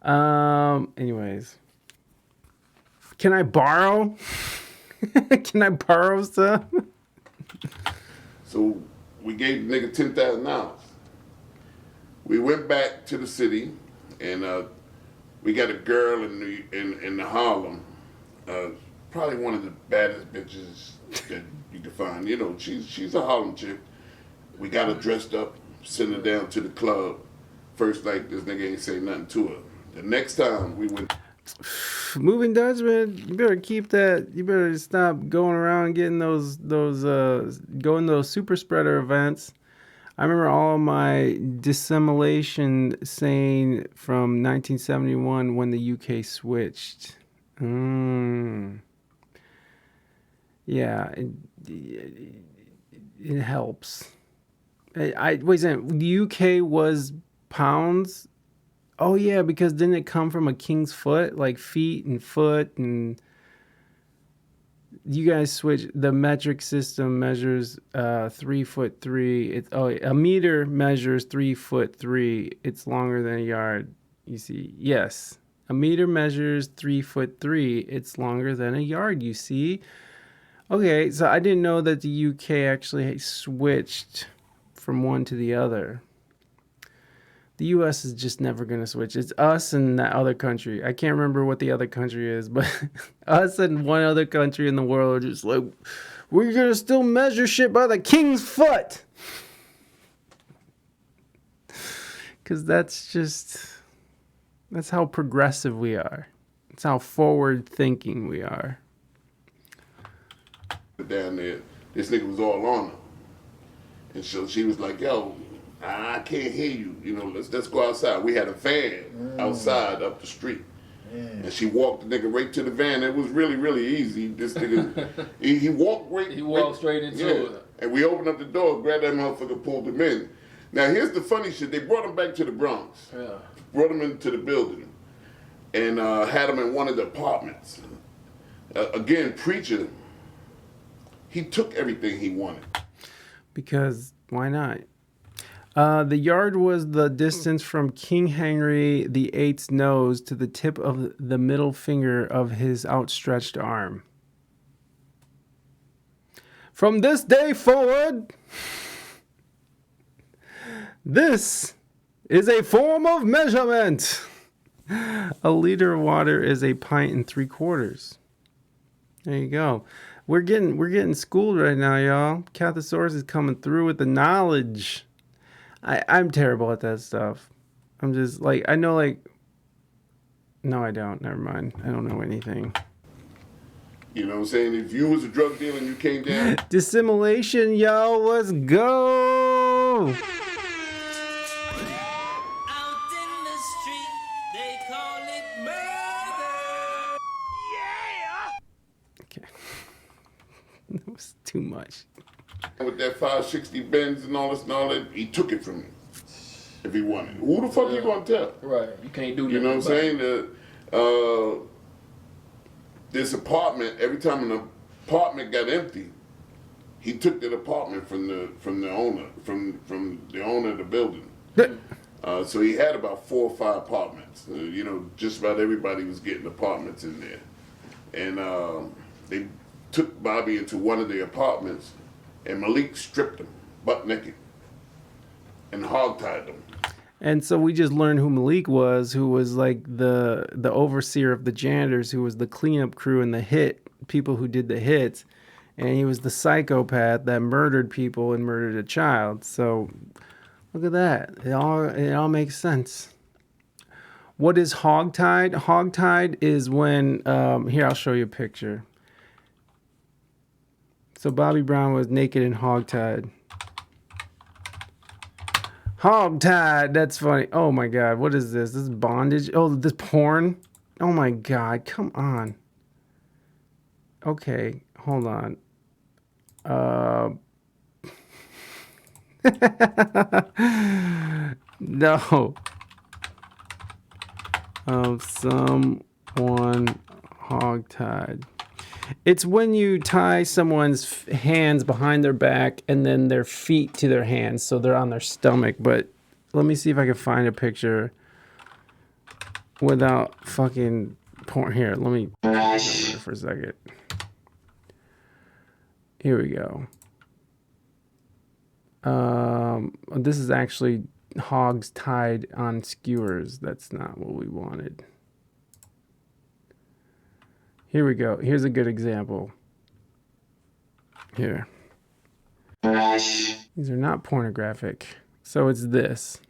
Anyways. Can I borrow? Can I borrow some? So we gave the nigga $10,000. We went back to the city, and we got a girl in the Harlem. Probably one of the baddest bitches that you can find. You know, she's a Harlem chick. We got her dressed up, sent her down to the club. First night, this nigga ain't say nothing to her. The next time we went. Moving Dutchman, you better keep that. You better stop going around and getting going those super spreader events. I remember all my dissimulation saying from 1971 when the UK switched. Yeah, it helps. Wait a second. The UK was pounds. Oh yeah, because didn't it come from a king's foot, like feet and foot, and you guys switch. The metric system measures 3'3". A meter measures 3'3". It's longer than a yard. You see, yes, a meter measures 3'3". It's longer than a yard. You see. Okay, so I didn't know that the UK actually switched from one to the other. The U.S. is just never going to switch. It's us and that other country. I can't remember what the other country is, but us and one other country in the world are just like, we're going to still measure shit by the king's foot. Because that's how progressive we are. That's how forward thinking we are. Down there, this nigga was all on her. And so she was like, yo, I can't hear you. You know, let's go outside. We had a van outside up the street. And she walked the nigga right to the van. It was really, really easy. This nigga, he walked right. He walked straight into it. And we opened up the door, grabbed that motherfucker, pulled him in. Now here's the funny shit. They brought him back to the Bronx. Yeah. Brought him into the building. And had him in one of the apartments. Again, preacher, he took everything he wanted. Because why not? The yard was the distance from King Henry VIII's nose to the tip of the middle finger of his outstretched arm. From this day forward, this is a form of measurement. A liter of water is a pint and 3/4. There you go. We're getting schooled right now, y'all. Cathosaurus is coming through with the knowledge. I'm terrible at that stuff. I'm just like, I know, like, no, I don't. Never mind. I don't know anything. You know what I'm saying? If you was a drug dealer and you came down. Dissimulation, y'all. Let's go. too much. With that 560 Benz and all this and all that, he took it from me. If he wanted, who the fuck you gonna tell? Right, you can't do. You know what I'm saying? This apartment. Every time an apartment got empty, he took that apartment from the owner of the building. So he had about 4 or 5 apartments. Just about everybody was getting apartments in there, and they took Bobby into one of the apartments, and Malik stripped him butt naked and hogtied him. And so we just learned who Malik was, who was like the overseer of the janitors, who was the cleanup crew and the people who did the hits. And he was the psychopath that murdered people and murdered a child. So look at that. It all makes sense. What is hogtied? Hogtied is when, here, I'll show you a picture. So Bobby Brown was naked and hogtied. Hogtied, that's funny. Oh my God, what is this? This is bondage? Oh, this porn? Oh my God, come on. Okay, hold on. No. Someone hogtied. It's when you tie someone's hands behind their back and then their feet to their hands so they're on their stomach. But let me see if I can find a picture without fucking porn. Here, let me for a second. Here we go. This is actually hogs tied on skewers. That's not what we wanted. Here we go. Here's a good example. Here. These are not pornographic. So it's this.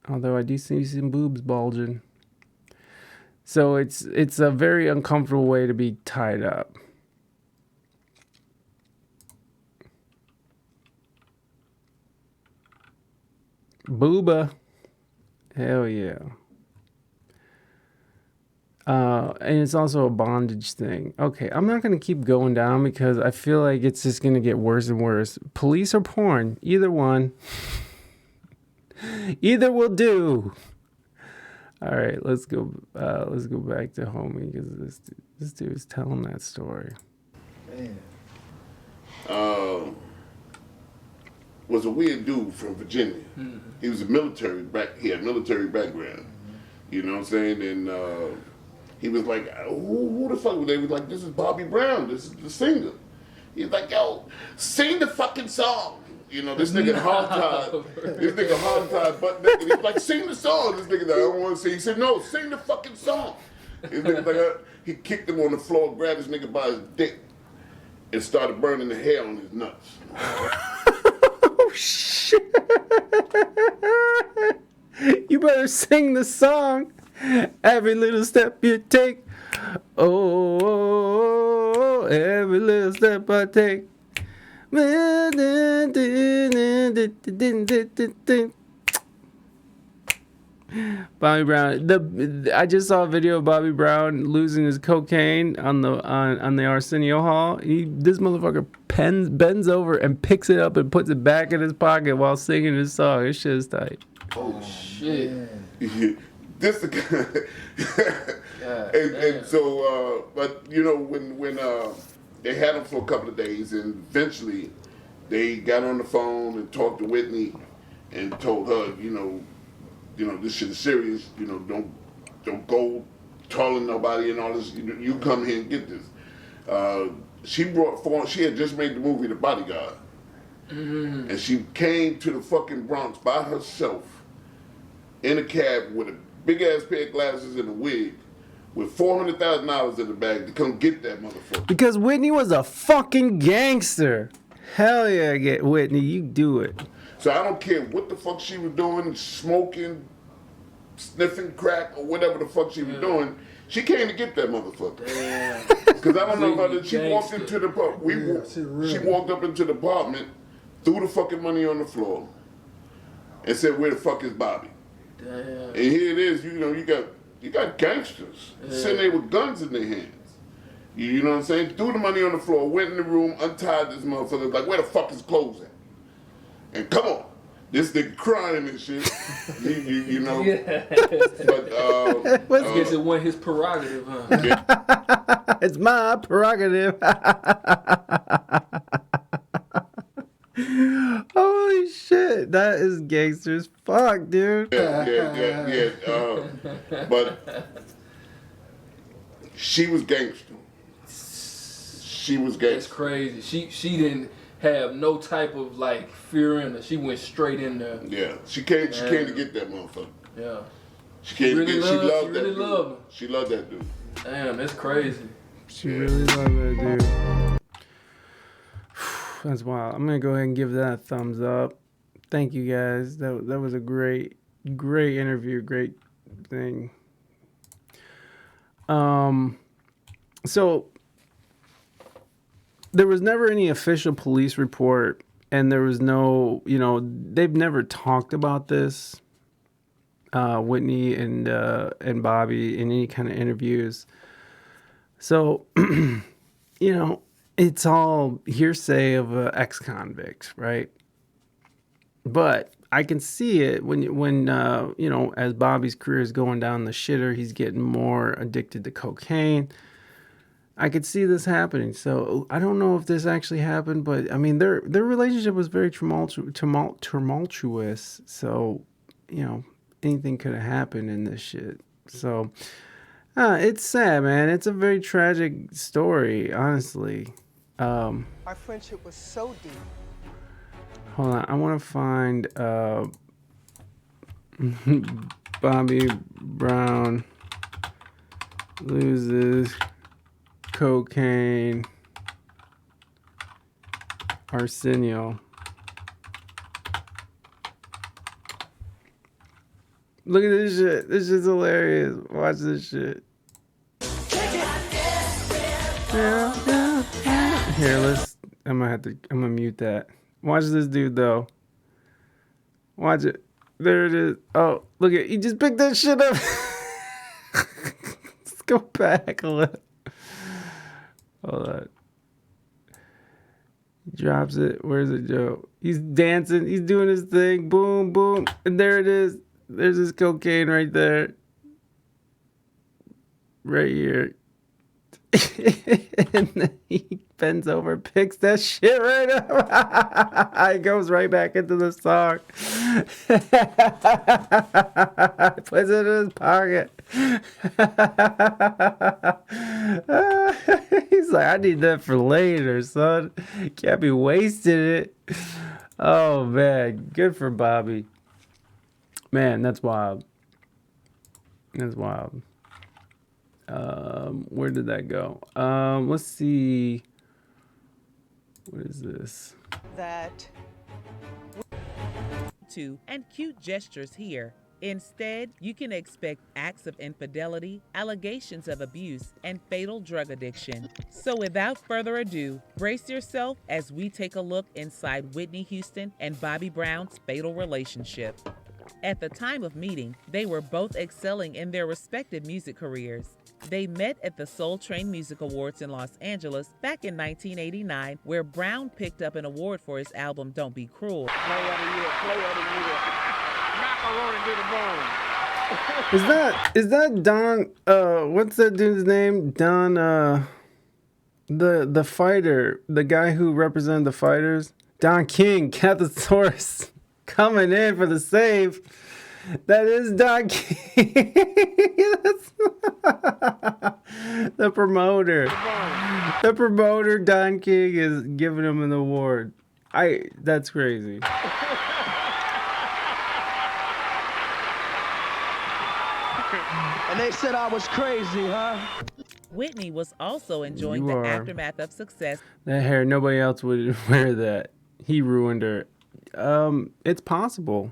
Although I do see some boobs bulging. So it's a very uncomfortable way to be tied up. Booba. Hell yeah. And it's also a bondage thing. Okay, I'm not going to keep going down because I feel like it's just going to get worse and worse. Police or porn, either one. Either will do. All right, let's go back to homie because this dude is telling that story. Man. Was a weird dude from Virginia. Mm-hmm. He was he had military background. Mm-hmm. You know what I'm saying? And he was like, who the fuck? They was like, this is Bobby Brown. This is the singer. He's like, yo, sing the fucking song. This nigga hogtied. This nigga hogtied butt naked. He's like, sing the song. This nigga, I don't want to sing. He said, no, sing the fucking song. This nigga like, he kicked him on the floor, grabbed this nigga by his dick, and started burning the hair on his nuts. Oh, shit. You better sing the song. Every little step you take. Oh, every little step I take. Bobby Brown. I just saw a video of Bobby Brown losing his cocaine on the Arsenio Hall. This motherfucker bends over and picks it up and puts it back in his pocket while singing his song. This shit is tight. Oh shit. This the and so but when they had him for a couple of days, and eventually they got on the phone and talked to Whitney and told her, this shit is serious. Don't go telling nobody and all this. You come here and get this. She had just made the movie The Bodyguard, mm-hmm. and she came to the fucking Bronx by herself in a cab with a big ass pair of glasses and a wig, with $400,000 in the bag to come get that motherfucker. Because Whitney was a fucking gangster. Hell yeah, get Whitney, you do it. So I don't care what the fuck she was doing, smoking, sniffing crack, or whatever the fuck she was doing. She came to get that motherfucker. Damn. Because I don't know whether she walked into the she walked up into the apartment, threw the fucking money on the floor, and said, "Where the fuck is Bobby?" Damn. And here it is, you got gangsters sitting there with guns in their hands. You know what I'm saying? Threw the money on the floor, went in the room, untied this motherfucker, like, where the fuck is clothes at? And come on, this nigga crying and shit. you know. Yeah. But I guess it wasn't his prerogative, huh? Yeah. It's my prerogative. Holy shit, that is gangster as fuck, dude. Yeah. But she was gangster. She was gangster. That's crazy. She didn't have no type of like fear in her. She went straight in there. Yeah, she came to get that motherfucker. Yeah. She loved that dude. She loved that dude. Damn, that's crazy. She really loved that dude. That's wild. I'm gonna go ahead and give that a thumbs up. Thank you guys. That was a great interview, great thing. So there was never any official police report, and there was no, they've never talked about this, Whitney and Bobby, in any kind of interviews. So, it's all hearsay of ex-convicts, right? But I can see it when as Bobby's career is going down the shitter, he's getting more addicted to cocaine. I could see this happening. So I don't know if this actually happened, but I mean, their relationship was very tumultuous. So, anything could have happened in this shit. So it's sad, man. It's a very tragic story, honestly. Our friendship was so deep. Hold on, I want to find Bobby Brown loses cocaine, Arsenio. Look at this shit. This shit's hilarious. Watch this shit. Yeah. Here, I'm gonna mute that. Watch this dude though. Watch it. There it is. Oh, look at, he just picked that shit up. Let's go back a little. Hold on. He drops it. Where's it, Joe? He's dancing. He's doing his thing. Boom, boom. And there it is. There's his cocaine right there. Right here. And then he bends over, picks that shit right up. It goes right back into the song. Puts it in his pocket. He's like, I need that for later, son. Can't be wasting it. Oh, man. Good for Bobby. Man, that's wild. That's wild. Where did that go? Let's see. What is this? That and cute gestures here. Instead, you can expect acts of infidelity, allegations of abuse, and fatal drug addiction. So without further ado, brace yourself as we take a look inside Whitney Houston and Bobby Brown's fatal relationship. At the time of meeting, they were both excelling in their respective music careers. They met at the Soul Train Music Awards in Los Angeles back in 1989, where Brown picked up an award for his album Don't Be Cruel. Play of the year. Macaroni to the bone. Is that Don, what's that dude's name? Don, the fighter, the guy who represented the fighters? Don King, Cathosaurus, coming in for the save. That is Don King. The promoter. The promoter, Don King, is giving him an award. That's crazy. And they said I was crazy, huh? Whitney was also enjoying the aftermath of success. That hair, nobody else would wear that. He ruined her. It's possible.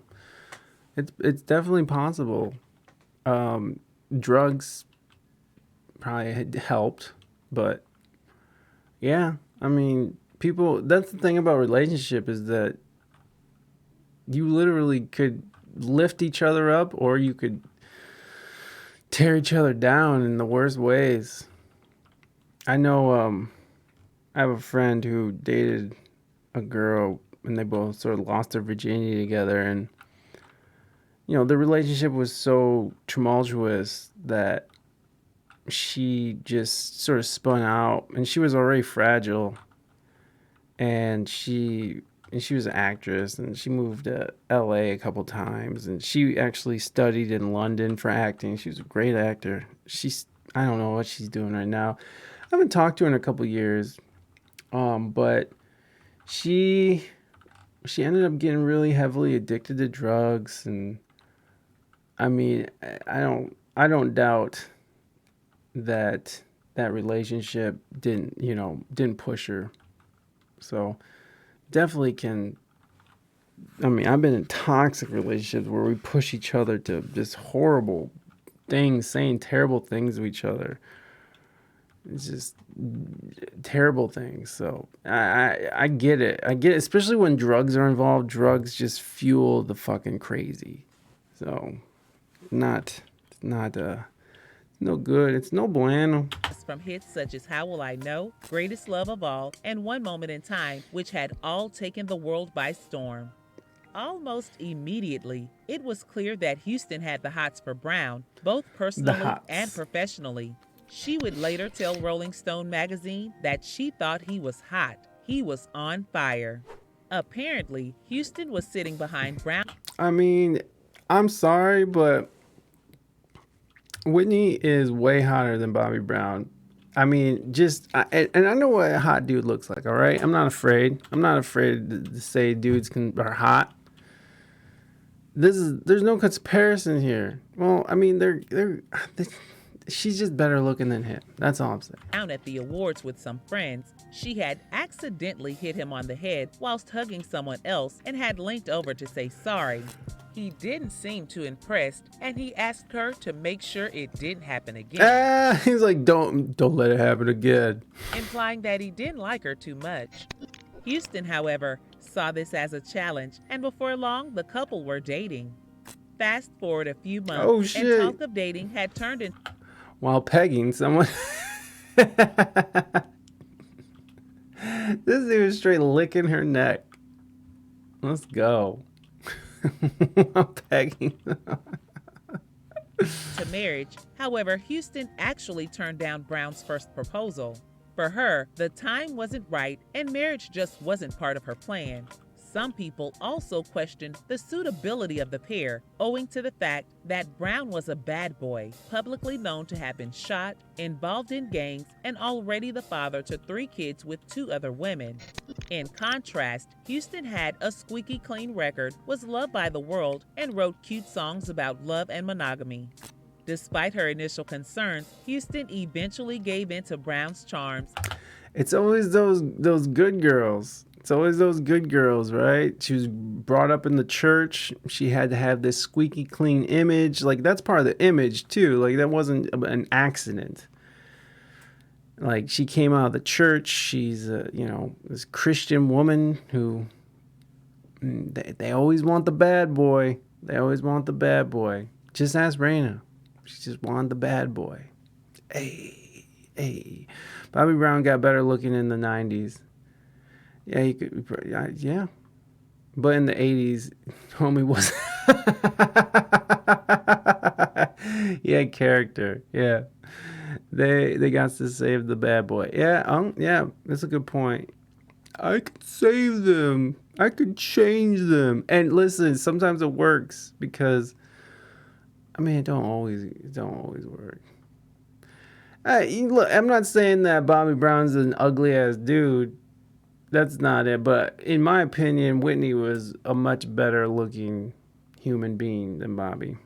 It's definitely possible. Drugs probably had helped, but yeah, I mean, people, that's the thing about relationship, is that you literally could lift each other up, or you could tear each other down in the worst ways. I know I have a friend who dated a girl and they both sort of lost their virginity together, and the relationship was so tumultuous that she just sort of spun out, and she was already fragile, and she was an actress, and she moved to LA a couple times, and she actually studied in London for acting. She was a great actor. I don't know what she's doing right now. I haven't talked to her in a couple years, but she ended up getting really heavily addicted to drugs, and I mean, I don't doubt that relationship didn't push her. So definitely can. I mean, I've been in toxic relationships where we push each other to just horrible things, saying terrible things to each other. It's just terrible things. So I get it. I get it, especially when drugs are involved. Drugs just fuel the fucking crazy. So no good. It's no bueno. From hits such as How Will I Know, Greatest Love of All, and One Moment in Time, which had all taken the world by storm. Almost immediately, it was clear that Houston had the hots for Brown, both personally and professionally. She would later tell Rolling Stone magazine that she thought he was hot. He was on fire. Apparently, Houston was sitting behind Brown. I mean, I'm sorry, but Whitney is way hotter than Bobby Brown. I mean, and I know what a hot dude looks like, all right? I'm not afraid. I'm not afraid to say dudes are hot. There's no comparison here. Well, I mean, she's just better looking than him. That's all I'm saying. Down at the awards with some friends, she had accidentally hit him on the head whilst hugging someone else and had linked over to say sorry. He didn't seem too impressed, and he asked her to make sure it didn't happen again. He's like, don't let it happen again. Implying that he didn't like her too much. Houston, however, saw this as a challenge, and before long, the couple were dating. Fast forward a few months, and talk of dating had turned into... While pegging someone... This dude was straight licking her neck. Let's go. Pegging. To marriage. However, Houston actually turned down Brown's first proposal. For her, the time wasn't right and marriage just wasn't part of her plan. Some people also questioned the suitability of the pair, owing to the fact that Brown was a bad boy, publicly known to have been shot, involved in gangs, and already the father to 3 kids with 2 other women. In contrast, Houston had a squeaky clean record, was loved by the world, and wrote cute songs about love and monogamy. Despite her initial concerns, Houston eventually gave in to Brown's charms. It's always those good girls. It's always those good girls, right? She was brought up in the church. She had to have this squeaky clean image. Like, that's part of the image, too. Like, that wasn't an accident. Like, she came out of the church. She's, this Christian woman who... They always want the bad boy. They always want the bad boy. Just ask Reina. She just wanted the bad boy. Hey. Bobby Brown got better looking in the 90s. Yeah, you could. Yeah, but in the 80s, homie was. He had character. Yeah, they got to save the bad boy. Yeah, yeah, that's a good point. I could save them. I could change them. And listen, sometimes it works because, I mean, it don't always work. Look, I'm not saying that Bobby Brown's an ugly ass dude. That's not it. But in my opinion, Whitney was a much better looking human being than Bobby.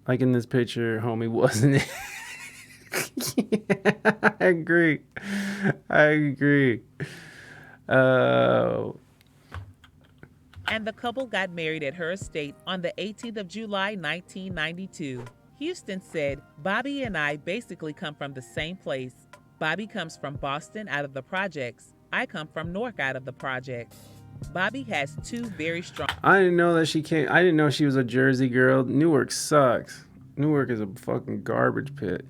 Like in this picture, homie wasn't. Yeah, I agree. And the couple got married at her estate on the 18th of July, 1992. Houston said, Bobby and I basically come from the same place. Bobby comes from Boston out of the projects. I come from Newark out of the projects. Bobby has 2 very strong... I didn't know that she came... I didn't know she was a Jersey girl. Newark sucks. Newark is a fucking garbage pit.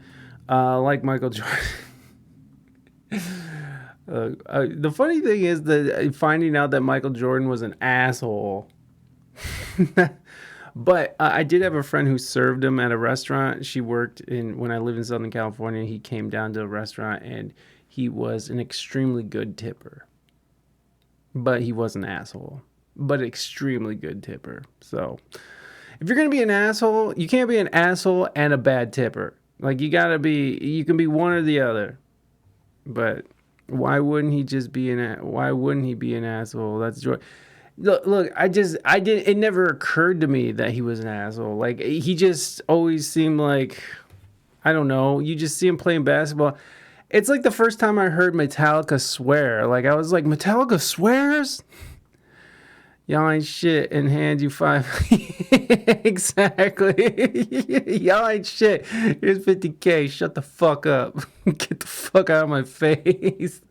Like Michael Jordan. The funny thing is that finding out that Michael Jordan was an asshole. But I did have a friend who served him at a restaurant. She worked when I lived in Southern California. He came down to a restaurant and he was an extremely good tipper. But he was an asshole. But extremely good tipper. So if you're going to be an asshole, you can't be an asshole and a bad tipper. Like you can be one or the other. But why wouldn't he be an asshole? That's joy. Look, it never occurred to me that he was an asshole. Like, he just always seemed like, I don't know, you just see him playing basketball. It's like the first time I heard Metallica swear. Like, I was like, Metallica swears? Y'all ain't shit and hand you five. Exactly. Y'all ain't shit. Here's 50K. Shut the fuck up. Get the fuck out of my face.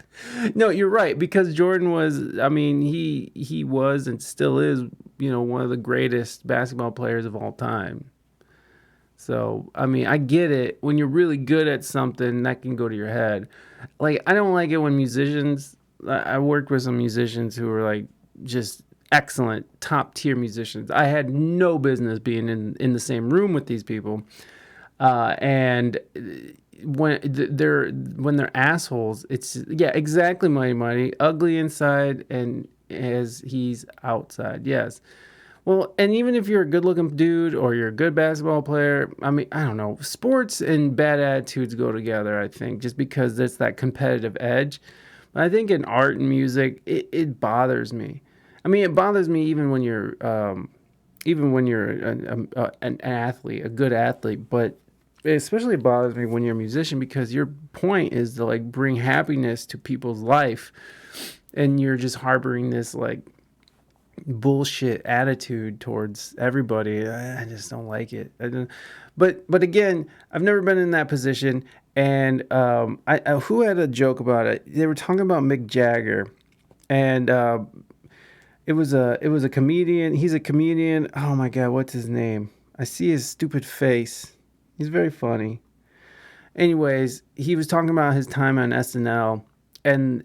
No, you're right, because Jordan was, I mean, he was and still is, one of the greatest basketball players of all time. So, I mean, I get it. When you're really good at something, that can go to your head. Like, I don't like it when I worked with some musicians who were like just excellent, top tier musicians. I had no business being in the same room with these people. And when they're assholes, it's exactly Mighty ugly inside and as he's outside. Yes. Well, and even if you're a good looking dude or you're a good basketball player, I mean, I don't know, sports and bad attitudes go together, I think, just because there's that competitive edge. But I think in art and music, it bothers me. I mean, it bothers me even when you're an athlete, a good athlete, but it especially bothers me when you're a musician, because your point is to like bring happiness to people's life, and you're just harboring this like bullshit attitude towards everybody. I just don't like it. But again, I've never been in that position. And who had a joke about it? They were talking about Mick Jagger, and it was a comedian. He's a comedian. Oh my God, what's his name? I see his stupid face. He's very funny. Anyways, he was talking about his time on SNL, and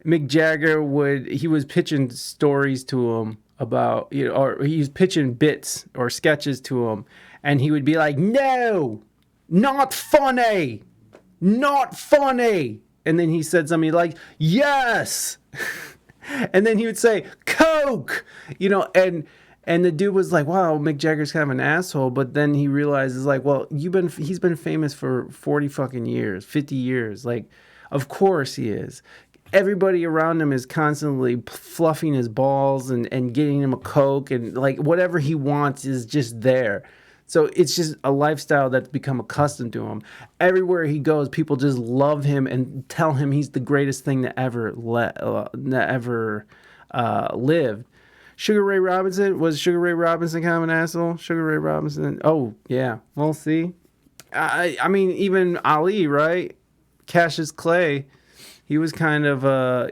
Mick Jagger he was pitching stories to him about, or he was pitching bits or sketches to him, and he would be like, "No, not funny, not funny," and then he said something like, "Yes," and then he would say, "Coke," And the dude was like, wow, Mick Jagger's kind of an asshole. But then he realizes, like, well, he's been famous for 40 fucking years, 50 years. Like, of course he is. Everybody around him is constantly fluffing his balls and getting him a Coke, and like whatever he wants is just there. So it's just a lifestyle that's become accustomed to him. Everywhere he goes, people just love him and tell him he's the greatest thing that ever lived. Sugar Ray Robinson, was Sugar Ray Robinson kind of an asshole? Sugar Ray Robinson. Oh yeah. Well, see, I mean, even Ali, right? Cassius Clay, he was kind of a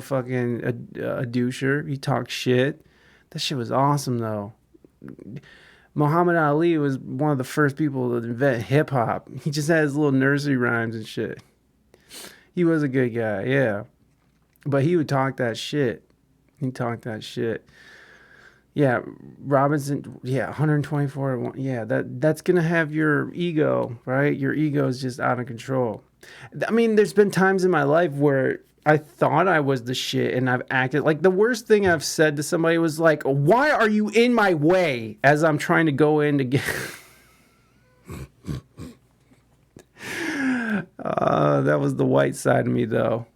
fucking a doucher. He talked shit. That shit was awesome though. Muhammad Ali was one of the first people to invent hip hop. He just had his little nursery rhymes and shit. He was a good guy, yeah. But he would talk that shit. He talked that shit. Yeah, Robinson, 124. Yeah, that's going to have your ego, right? Your ego is just out of control. I mean, there's been times in my life where I thought I was the shit and I've acted like the worst thing I've said to somebody was like, "Why are you in my way?" as I'm trying to go in to get that was the white side of me though.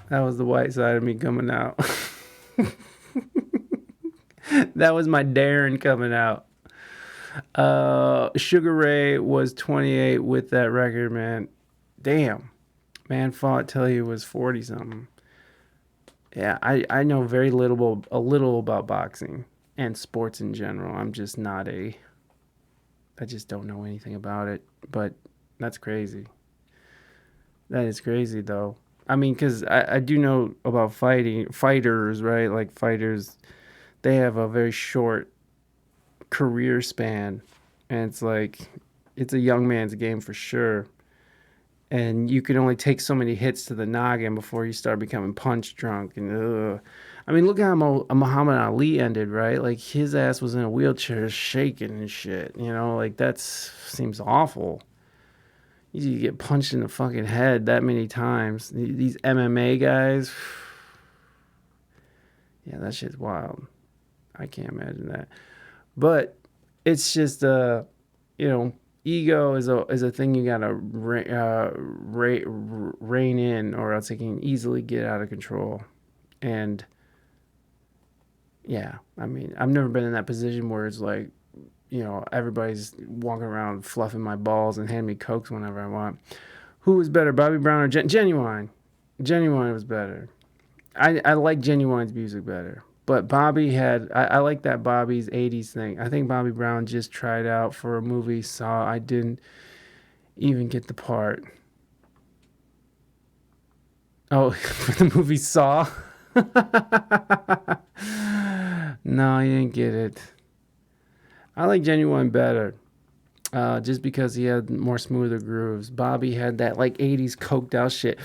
That was the white side of me coming out. That was my Darren coming out. Sugar Ray was 28 with that record, man. Damn. Man fought till he was 40 something. Yeah, I know a little about boxing and sports in general. I just don't know anything about it, but that's crazy. That is crazy though. I mean, because I do know about fighters, right? Like fighters, they have a very short career span. And it's like, it's a young man's game for sure. And you could only take so many hits to the noggin before you start becoming punch drunk. And I mean, look how Muhammad Ali ended, right? Like his ass was in a wheelchair shaking and shit. You know, like that seems awful. You get punched in the fucking head that many times. These MMA guys, yeah, that shit's wild. I can't imagine that. But it's just ego is a thing you gotta rein in, or else it can easily get out of control. And yeah, I mean, I've never been in that position where it's like, everybody's walking around fluffing my balls and handing me Cokes whenever I want. Who was better, Bobby Brown or Genuine? Genuine was better. I like Genuine's music better. But Bobby I like that Bobby's 80s thing. I think Bobby Brown just tried out for a movie, Saw. I didn't even get the part. Oh, for the movie Saw? No, you didn't get it. I like Genuine better. Just because he had more smoother grooves. Bobby had that like 80s coked out shit.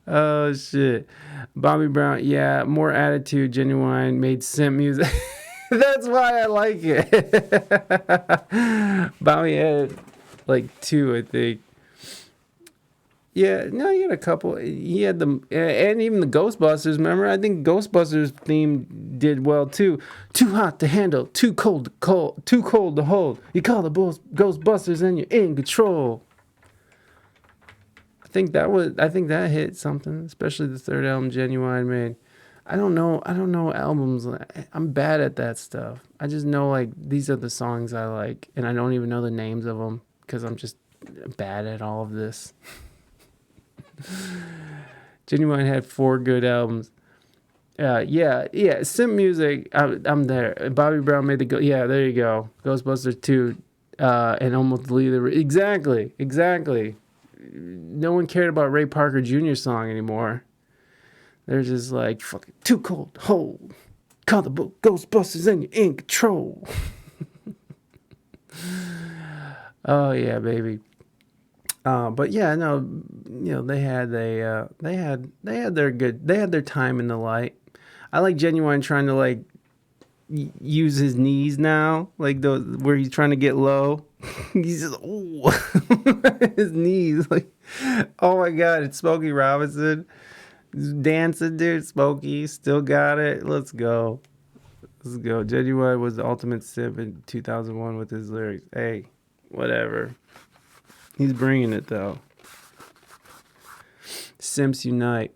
Oh shit. Bobby Brown, yeah, more attitude. Genuine made simp music. That's why I like it. Bobby had like 2, I think. Yeah, no, he had a couple. He had and even the Ghostbusters. Remember, I think Ghostbusters theme did well too. Too hot to handle, too cold to hold. You call the Ghostbusters and you're in control. I think that hit something, especially the third album Genuine made. I don't know albums. I'm bad at that stuff. I just know like these are the songs I like, and I don't even know the names of them because I'm just bad at all of this. Genuine had 4 good albums. Yeah. Simp music. I'm there. Bobby Brown made yeah. There you go. Ghostbusters 2, and Almost Leave the. Exactly. No one cared about Ray Parker Jr.'s song anymore. They're just like fucking too cold to hold. Call the Ghostbusters and you're in control. Oh yeah, baby. But yeah, no, they had their time in the light. I like Genuine trying to like use his knees now, like where he's trying to get low. He's just his knees, like, oh my god, it's Smokey Robinson dancing, dude. Smokey still got it. Let's go. Genuine was the ultimate simp in 2001 with his lyrics. Hey, whatever. He's bringing it, though. Simps unite.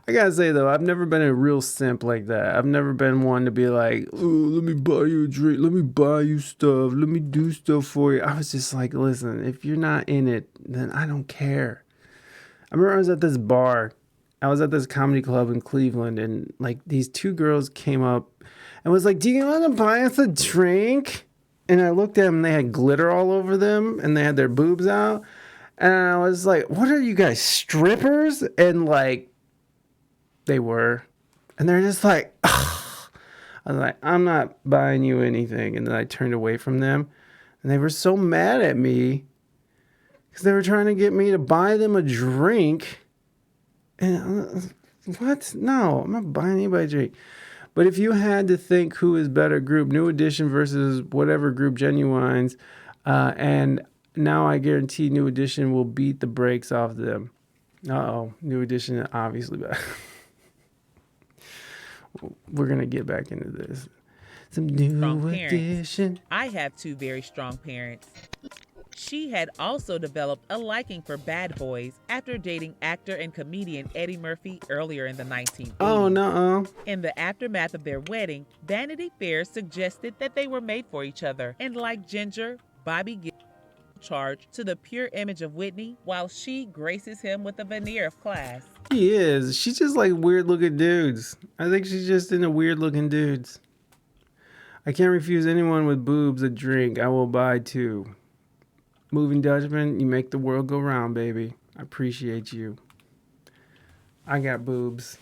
I gotta say, though, I've never been a real simp like that. I've never been one to be like, oh, let me buy you a drink. Let me buy you stuff. Let me do stuff for you. I was just like, listen, if you're not in it, then I don't care. I remember I was at this bar. I was at this comedy club in Cleveland, and like these 2 girls came up and was like, do you want to buy us a drink? And I looked at them, and they had glitter all over them, and they had their boobs out. And I was like, what are you guys, strippers? And like, they were. And they're just like, ugh. I was like, I'm not buying you anything. And then I turned away from them. And they were so mad at me because they were trying to get me to buy them a drink. And what? No, I'm not buying anybody a drink. But if you had to think who is better group, New Edition versus whatever group, Genuine's, and now I guarantee New Edition will beat the brakes off them. New Edition obviously better. We're going to get back into this. Some New Edition. I have 2 very strong parents. She had also developed a liking for bad boys after dating actor and comedian Eddie Murphy earlier in the 1980s. Oh, no. In the aftermath of their wedding, Vanity Fair suggested that they were made for each other. And like Ginger, Bobby gives charge to the pure image of Whitney while she graces him with a veneer of class. He is. She's just like weird looking dudes. I think she's just into weird looking dudes. I can't refuse anyone with boobs a drink. I will buy 2. Moving Dutchman, you make the world go round, baby. I appreciate you. I got boobs.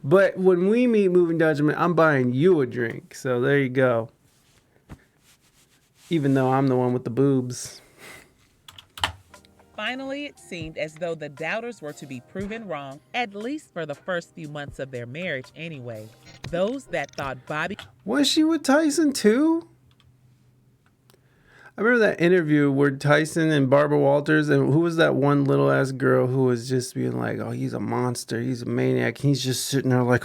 But when we meet moving judgment, I'm buying you a drink. So there you go. Even though I'm the one with the boobs. Finally, it seemed as though the doubters were to be proven wrong, at least for the first few months of their marriage anyway. Those that thought Bobby... Was she with Tyson too? I remember that interview where Tyson and Barbara Walters, and who was that one little ass girl who was just being like, oh, he's a monster, he's a maniac. He's just sitting there like...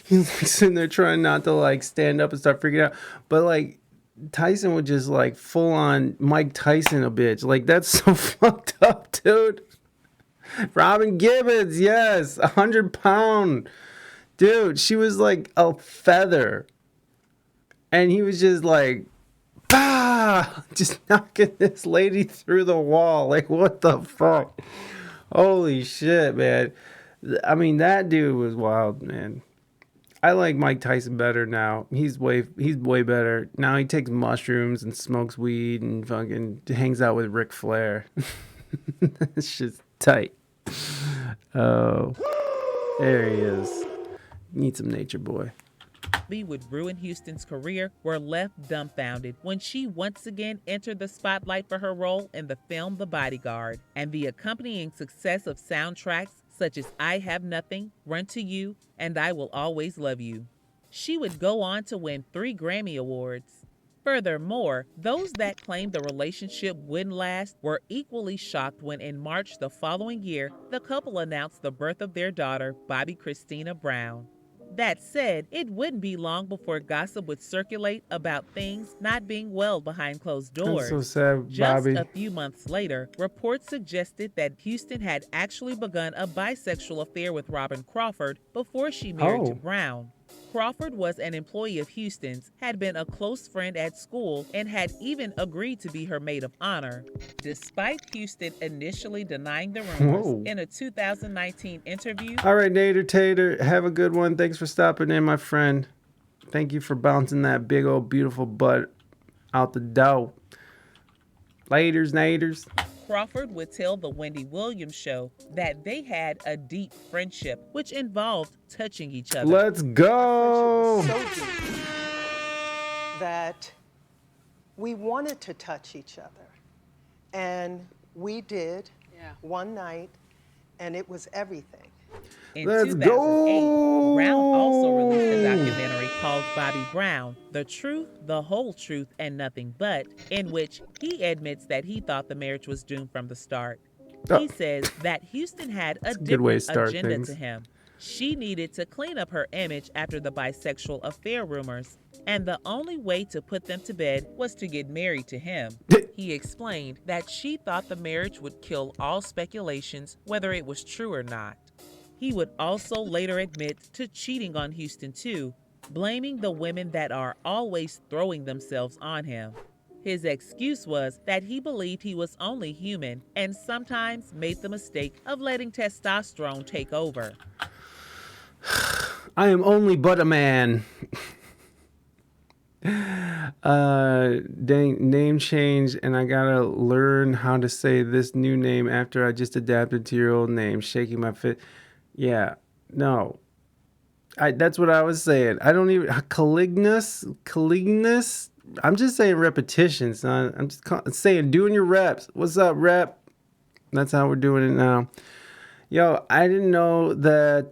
he's like sitting there trying not to like stand up and start freaking out. But like... Tyson would just like full on Mike Tyson a bitch. Like that's so fucked up, dude. Robin Gibbons, yes, 100-pound. Dude, she was like a feather. And he was just like, bah! Just knocking this lady through the wall. Like, what the fuck? Holy shit, man. I mean, that dude was wild, man. I like Mike Tyson better now. He's way better. Now he takes mushrooms and smokes weed and fucking hangs out with Ric Flair. It's just tight. Oh, there he is. Need some nature, boy. Would ruin Houston's career were left dumbfounded when she once again entered the spotlight for her role in the film The Bodyguard, and the accompanying success of soundtracks such as I Have Nothing, Run to You, and I Will Always Love You. She would go on to win 3 Grammy Awards. Furthermore, those that claimed the relationship wouldn't last were equally shocked when in March the following year, the couple announced the birth of their daughter, Bobby Christina Brown. That said, it wouldn't be long before gossip would circulate about things not being well behind closed doors. That's so sad, Bobby. Just a few months later, reports suggested that Houston had actually begun a bisexual affair with Robin Crawford before she married to Brown. Crawford was an employee of Houston's, had been a close friend at school, and had even agreed to be her maid of honor. Despite Houston initially denying the rumors, in a 2019 interview... All right, Nader Tater, have a good one. Thanks for stopping in, my friend. Thank you for bouncing that big old beautiful butt out the door. Laters, Naders. Crawford would tell the Wendy Williams show that they had a deep friendship, which involved touching each other. Let's go! So deep that we wanted to touch each other. And we did one night, and it was everything. In 2008, Brown also released a documentary called Bobby Brown, The Truth, the Whole Truth, and Nothing But, in which he admits that he thought the marriage was doomed from the start. He says that Houston had a different agenda to him. She needed to clean up her image after the bisexual affair rumors, and the only way to put them to bed was to get married to him. He explained that she thought the marriage would kill all speculations, whether it was true or not. He would also later admit to cheating on Houston too, blaming the women that are always throwing themselves on him. His excuse was that he believed he was only human and sometimes made the mistake of letting testosterone take over. I am only but a man. Name change, and I gotta learn how to say this new name after I just adapted to your old name. Shaking my fist. Yeah, no. That's what I was saying. I don't even... Calignus? I'm just saying repetition, son. I'm just saying doing your reps. What's up, rep? That's how we're doing it now. Yo, I didn't know that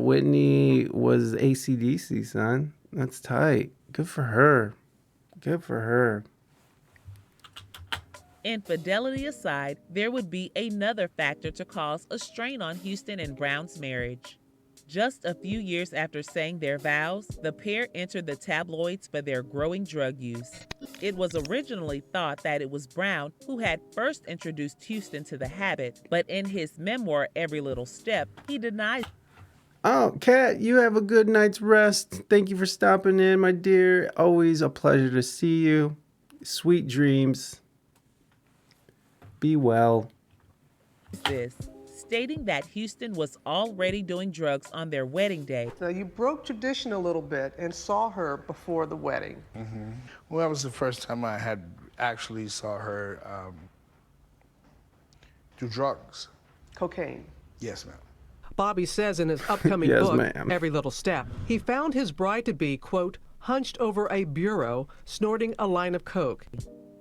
Whitney was AC/DC, son. That's tight. Good for her. Good for her. Infidelity aside, there would be another factor to cause a strain on Houston and Brown's marriage. Just a few years after saying their vows, the pair entered the tabloids for their growing drug use. It was originally thought that it was Brown who had first introduced Houston to the habit, but in his memoir, Every Little Step, he denies. Oh, Kat, you have a good night's rest. Thank you for stopping in, my dear. Always a pleasure to see you. Sweet dreams. Be well. This, stating that Houston was already doing drugs on their wedding day. So you broke tradition a little bit and saw her before the wedding. Mm-hmm. Well, that was the first time I had actually saw her do drugs. Cocaine. Yes, ma'am. Bobby says in his upcoming Yes, book, ma'am. Every Little Step, he found his bride to be, quote, hunched over a bureau, snorting a line of coke.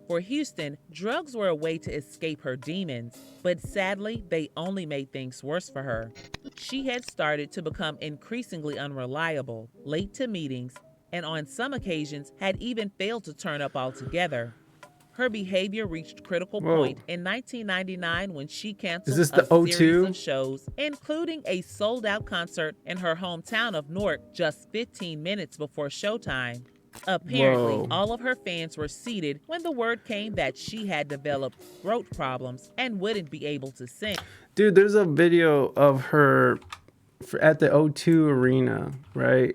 For Houston, drugs were a way to escape her demons, but sadly, they only made things worse for her. She had started to become increasingly unreliable, late to meetings, and on some occasions had even failed to turn up altogether. Her behavior reached critical point in 1999 when she canceled Is this the a series O2? of shows, including a sold-out concert in her hometown of Newark just 15 minutes before showtime. Apparently, Whoa. all of her fans were seated when the word came that she had developed throat problems and wouldn't be able to sing. Dude, there's a video of her at the O2 Arena, right?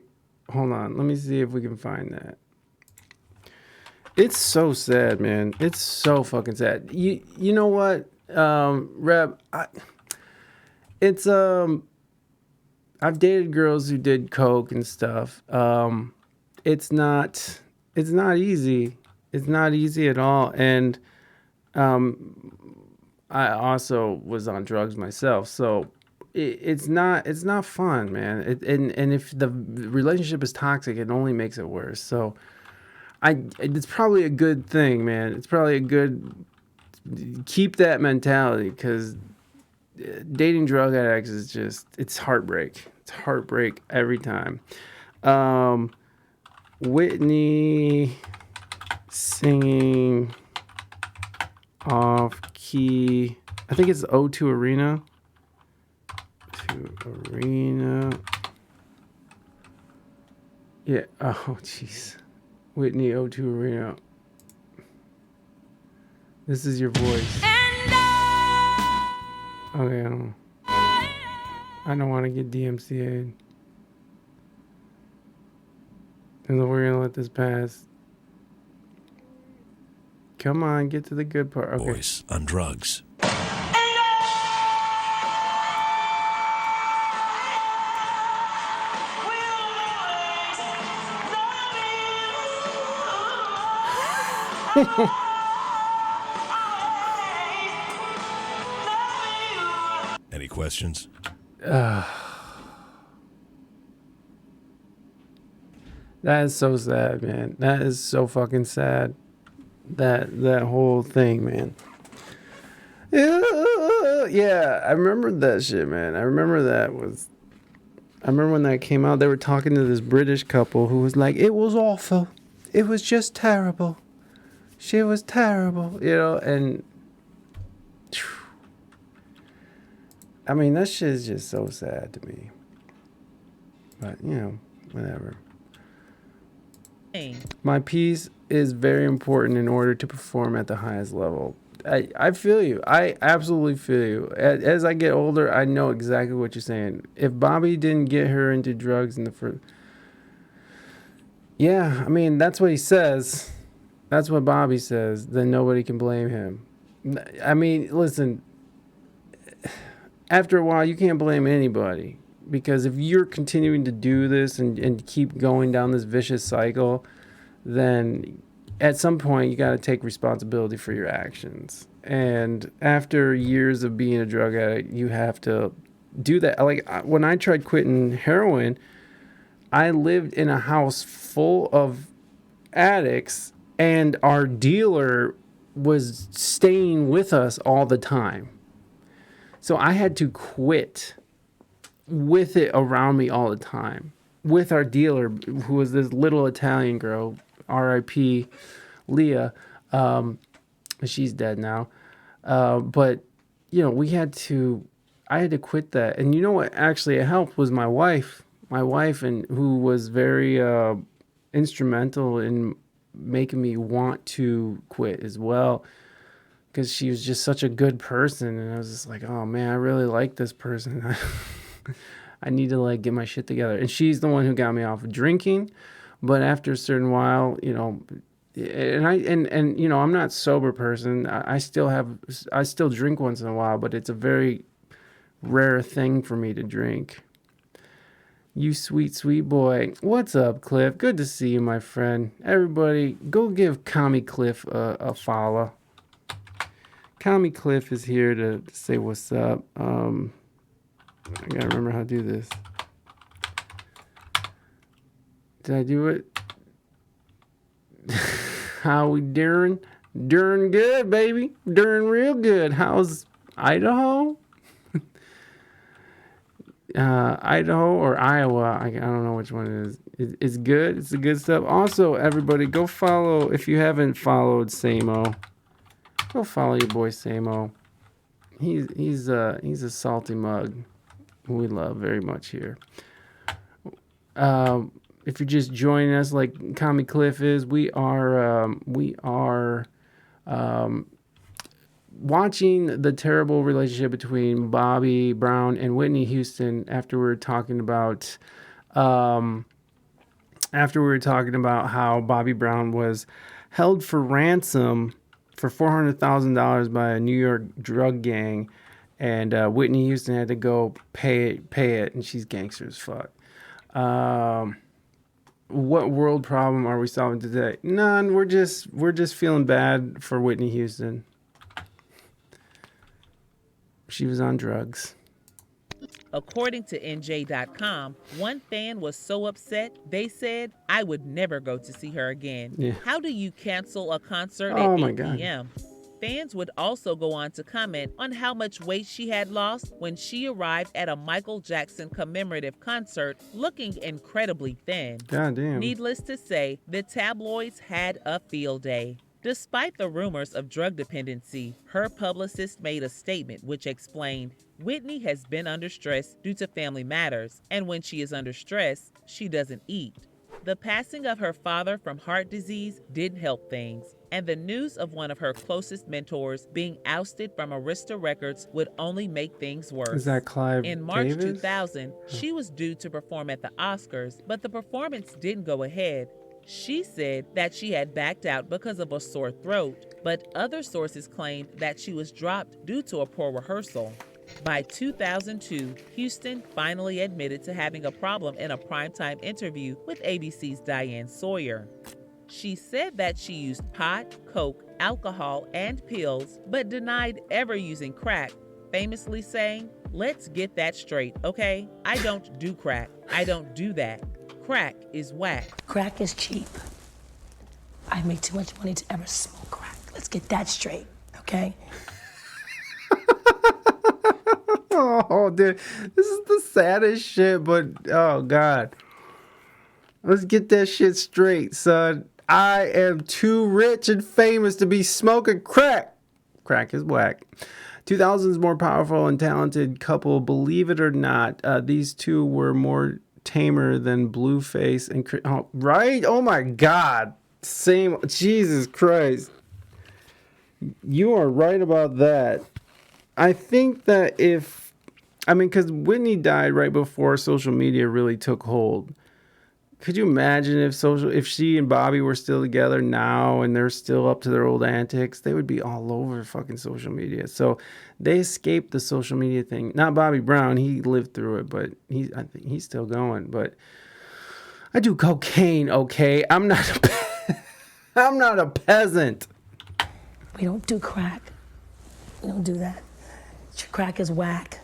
Hold on. Let me see if we can find that. It's so sad, man. It's so fucking sad. You know what, Reb? I've dated girls who did coke and stuff. It's not easy. It's not easy at all. And I also was on drugs myself, so it's not fun, man. And if the relationship is toxic, it only makes it worse. So it's probably a good thing, man. It's probably a good, keep that mentality, because dating drug addicts is just, it's heartbreak. It's heartbreak every time. Whitney singing off key. I think it's O2 Arena. O2 Arena. Yeah. Oh, jeez. Whitney O2 Arena. This is your voice. Okay. I don't want to get DMCA'd. And we're gonna let this pass. Come on, get to the good part. Okay. Voice on drugs. Any questions? That is so sad, man. That is so fucking sad. That whole thing, man. Yeah, I remember that shit, man. I remember when that came out. They were talking to this British couple who was like, "It was awful. It was just terrible. She was terrible," and I mean, that shit is just so sad to me. But, whatever. My piece is very important in order to perform at the highest level. I feel you. I absolutely feel you. As I get older, I know exactly what you're saying. If Bobby didn't get her into drugs in the first... Yeah, I mean, that's what he says. That's what Bobby says. Then nobody can blame him. I mean, listen, after a while, you can't blame anybody. Because if you're continuing to do this and keep going down this vicious cycle, then at some point you got to take responsibility for your actions. And after years of being a drug addict, you have to do that. Like when I tried quitting heroin, I lived in a house full of addicts, and our dealer was staying with us all the time. So I had to quit with it around me all the time, with our dealer, who was this little Italian girl, R.I.P. Leah. She's dead now. But, I had to quit that. And you know what actually helped was my wife, and who was very instrumental in making me want to quit as well. Because she was just such a good person. And I was just like, oh man, I really like this person. I need to get my shit together. And she's the one who got me off of drinking. But after a certain while, and I'm not a sober person. I still drink once in a while, but it's a very rare thing for me to drink. You sweet, sweet boy. What's up, Cliff? Good to see you, my friend. Everybody, go give Commie Cliff a follow. Commie Cliff is here to say what's up. I gotta remember how to do this. Did I do it? How we doing? Doing good, baby. Doing real good. How's Idaho? Idaho or Iowa? I don't know which one it is. It's good. It's the good stuff. Also, everybody, go follow. If you haven't followed Samo, go follow your boy Samo. He's a salty mug who we love very much here. If you're just joining us, like Commie Cliff is, we are watching the terrible relationship between Bobby Brown and Whitney Houston after we were talking about how Bobby Brown was held for ransom for $400,000 by a New York drug gang, and Whitney Houston had to go pay it, and she's gangster as fuck. What world problem are we solving today? None. We're just feeling bad for Whitney Houston. She was on drugs. According to NJ.com, one fan was so upset, they said, I would never go to see her again. Yeah. How do you cancel a concert at 8 p.m.? Fans would also go on to comment on how much weight she had lost when she arrived at a Michael Jackson commemorative concert looking incredibly thin. Goddamn. Needless to say, the tabloids had a field day. Despite the rumors of drug dependency, her publicist made a statement which explained, Whitney has been under stress due to family matters, and when she is under stress, she doesn't eat. The passing of her father from heart disease didn't help things, and the news of one of her closest mentors being ousted from Arista Records would only make things worse. Is that Clive In March Davis? 2000, she was due to perform at the Oscars, but the performance didn't go ahead. She said that she had backed out because of a sore throat, but other sources claimed that she was dropped due to a poor rehearsal. By 2002, Houston finally admitted to having a problem in a primetime interview with ABC's Diane Sawyer. She said that she used pot, coke, alcohol, and pills, but denied ever using crack, famously saying, "Let's get that straight, okay? I don't do crack. I don't do that. Crack is whack." Crack is cheap. I make too much money to ever smoke crack. Let's get that straight, okay? Oh, dude, this is the saddest shit, but oh god. Let's get that shit straight, son. I am too rich and famous to be smoking crack. Crack is whack. 2000's more powerful and talented couple, believe it or not. These two were more tamer than Blueface and right? Oh my god. Same. Jesus Christ. You are right about that. I think that because Whitney died right before social media really took hold. Could you imagine if she and Bobby were still together now and they're still up to their old antics? They would be all over fucking social media. So they escaped the social media thing. Not Bobby Brown, he lived through it, but I think he's still going. But I do cocaine, okay? I'm not a peasant. We don't do crack. We don't do that. Crack is whack.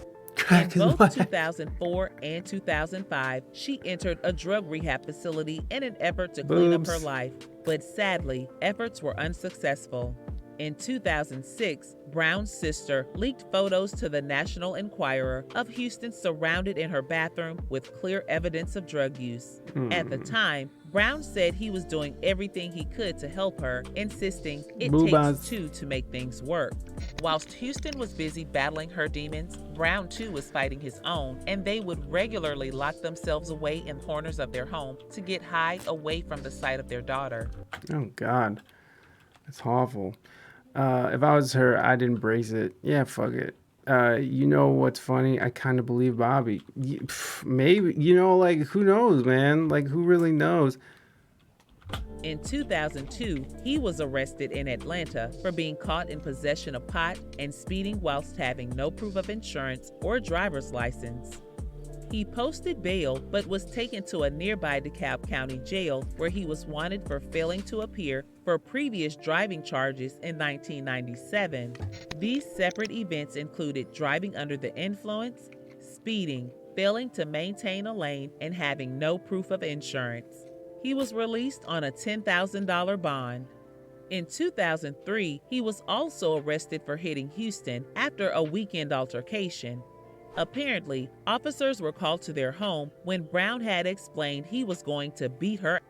In both 2004 and 2005, she entered a drug rehab facility in an effort to clean up her life, but sadly, efforts were unsuccessful. In 2006, Brown's sister leaked photos to the National Enquirer of Houston surrounded in her bathroom with clear evidence of drug use. At the time, Brown said he was doing everything he could to help her, insisting it takes two to make things work. Whilst Houston was busy battling her demons, Brown too was fighting his own, and they would regularly lock themselves away in corners of their home to get high away from the sight of their daughter. Oh God, that's awful. If I was her, I'd embrace it. Yeah, fuck it. You know what's funny? I kind of believe Bobby. Maybe, who knows, man? Like, who really knows? In 2002, he was arrested in Atlanta for being caught in possession of pot and speeding whilst having no proof of insurance or driver's license. He posted bail but was taken to a nearby DeKalb County jail where he was wanted for failing to appear for previous driving charges in 1997. These separate events included driving under the influence, speeding, failing to maintain a lane, and having no proof of insurance. He was released on a $10,000 bond. In 2003, he was also arrested for hitting Houston after a weekend altercation. Apparently, officers were called to their home when Brown had explained he was going to beat her.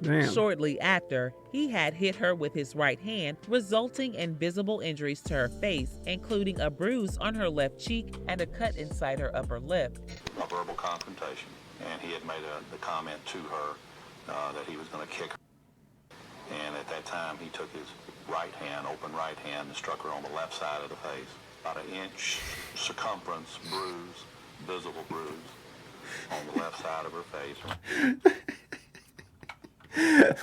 Damn. Shortly after, he had hit her with his right hand, resulting in visible injuries to her face, including a bruise on her left cheek and a cut inside her upper lip. A verbal confrontation, and he had made the comment to her that he was going to kick her. And at that time, he took his right hand, open right hand, and struck her on the left side of the face. About an inch circumference bruise, visible bruise on the left side of her face.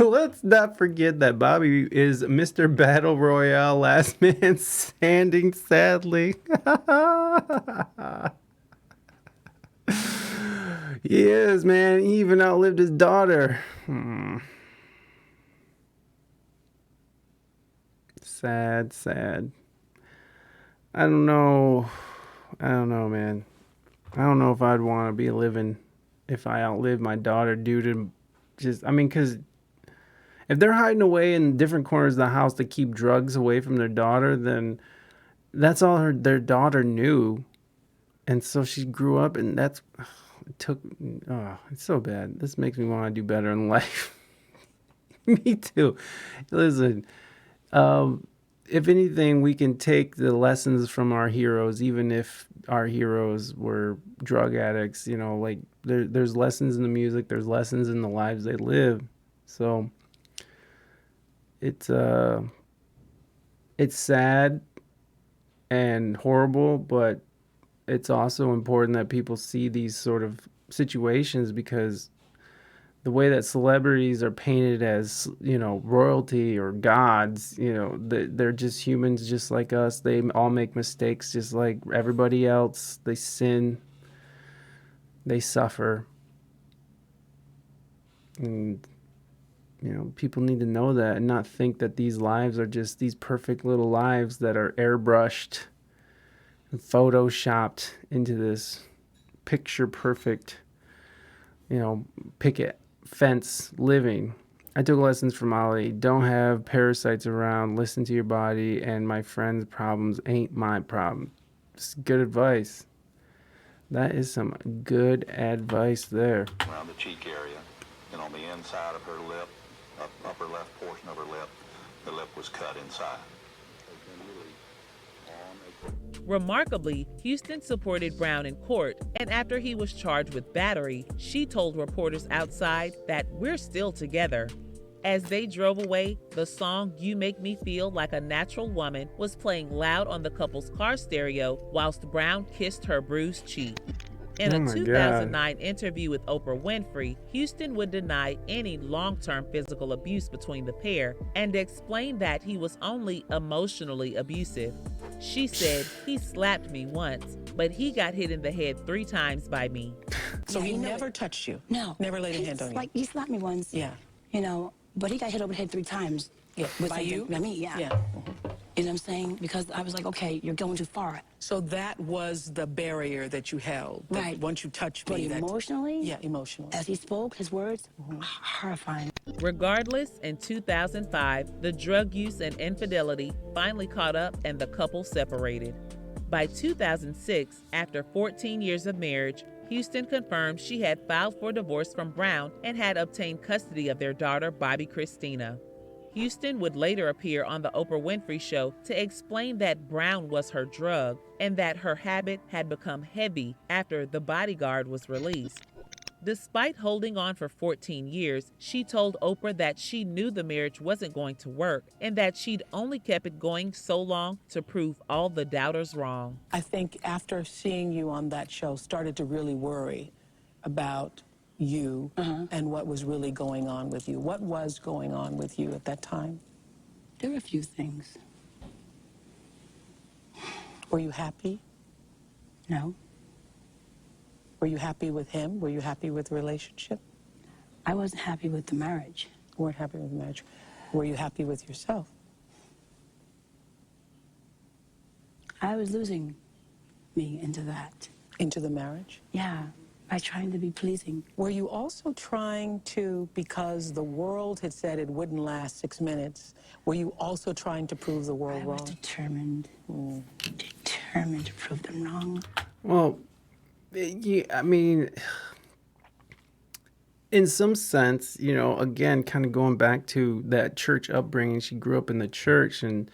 Let's not forget that Bobby is Mr. Battle Royale, last man standing, sadly. He is, man. He even outlived his daughter. Sad, sad. I don't know, man. I don't know if I'd want to be living if I outlived my daughter due to because if they're hiding away in different corners of the house to keep drugs away from their daughter, then that's all their daughter knew. And so she grew up, and it's so bad. This makes me want to do better in life. Me too. Listen, if anything, we can take the lessons from our heroes, even if our heroes were drug addicts. Like there's lessons in the music, there's lessons in the lives they live. So it's sad and horrible, but it's also important that people see these sort of situations, because the way that celebrities are painted as, royalty or gods, they're just humans just like us. They all make mistakes just like everybody else. They sin. They suffer. And, people need to know that and not think that these lives are just these perfect little lives that are airbrushed and photoshopped into this picture perfect, picket fence living. I took lessons from Ali. Don't have parasites around. Listen to your body. And my friend's problems ain't my problem. It's good advice. That is some good advice there. Around the cheek area and on the inside of her lip, upper left portion of her lip, the lip was cut inside. Remarkably, Houston supported Brown in court, and after he was charged with battery, she told reporters outside that we're still together. As they drove away, the song You Make Me Feel Like a Natural Woman was playing loud on the couple's car stereo whilst Brown kissed her bruised cheek. In a 2009 interview with Oprah Winfrey, Houston would deny any long-term physical abuse between the pair and explained that he was only emotionally abusive. She said, he slapped me once, but he got hit in the head 3 times by me. So he never touched you? No. Never laid a hand on you? Like, he slapped me once. Yeah. But he got hit over the head 3 times. Yeah. By you? By me, yeah. Yeah. Mm-hmm. You know what I'm saying? Because I was like, okay, you're going too far. So that was the barrier that you held. That Right. Once you touched me. But emotionally? Yeah, emotionally. As he spoke, his words, horrifying. Regardless, in 2005, the drug use and infidelity finally caught up and the couple separated. By 2006, after 14 years of marriage, Houston confirmed she had filed for divorce from Brown and had obtained custody of their daughter, Bobby Christina. Houston would later appear on the Oprah Winfrey Show to explain that Brown was her drug and that her habit had become heavy after The Bodyguard was released. Despite holding on for 14 years, she told Oprah that she knew the marriage wasn't going to work and that she'd only kept it going so long to prove all the doubters wrong. I think after seeing you on that show, started to really worry about you and what was really going on with you. What was going on with you at that time? There were a few things. Were you happy? No. Were you happy with him? Were you happy with the relationship? I wasn't happy with the marriage. You weren't happy with the marriage. Were you happy with yourself? I was losing me into that. Into the marriage? Yeah, by trying to be pleasing. Were you also trying to, because the world had said it wouldn't last 6 minutes, were you also trying to prove the world wrong? I was determined to prove them wrong. Well, I mean, in some sense, you know, again, kind of going back to that church upbringing, she grew up in the church, and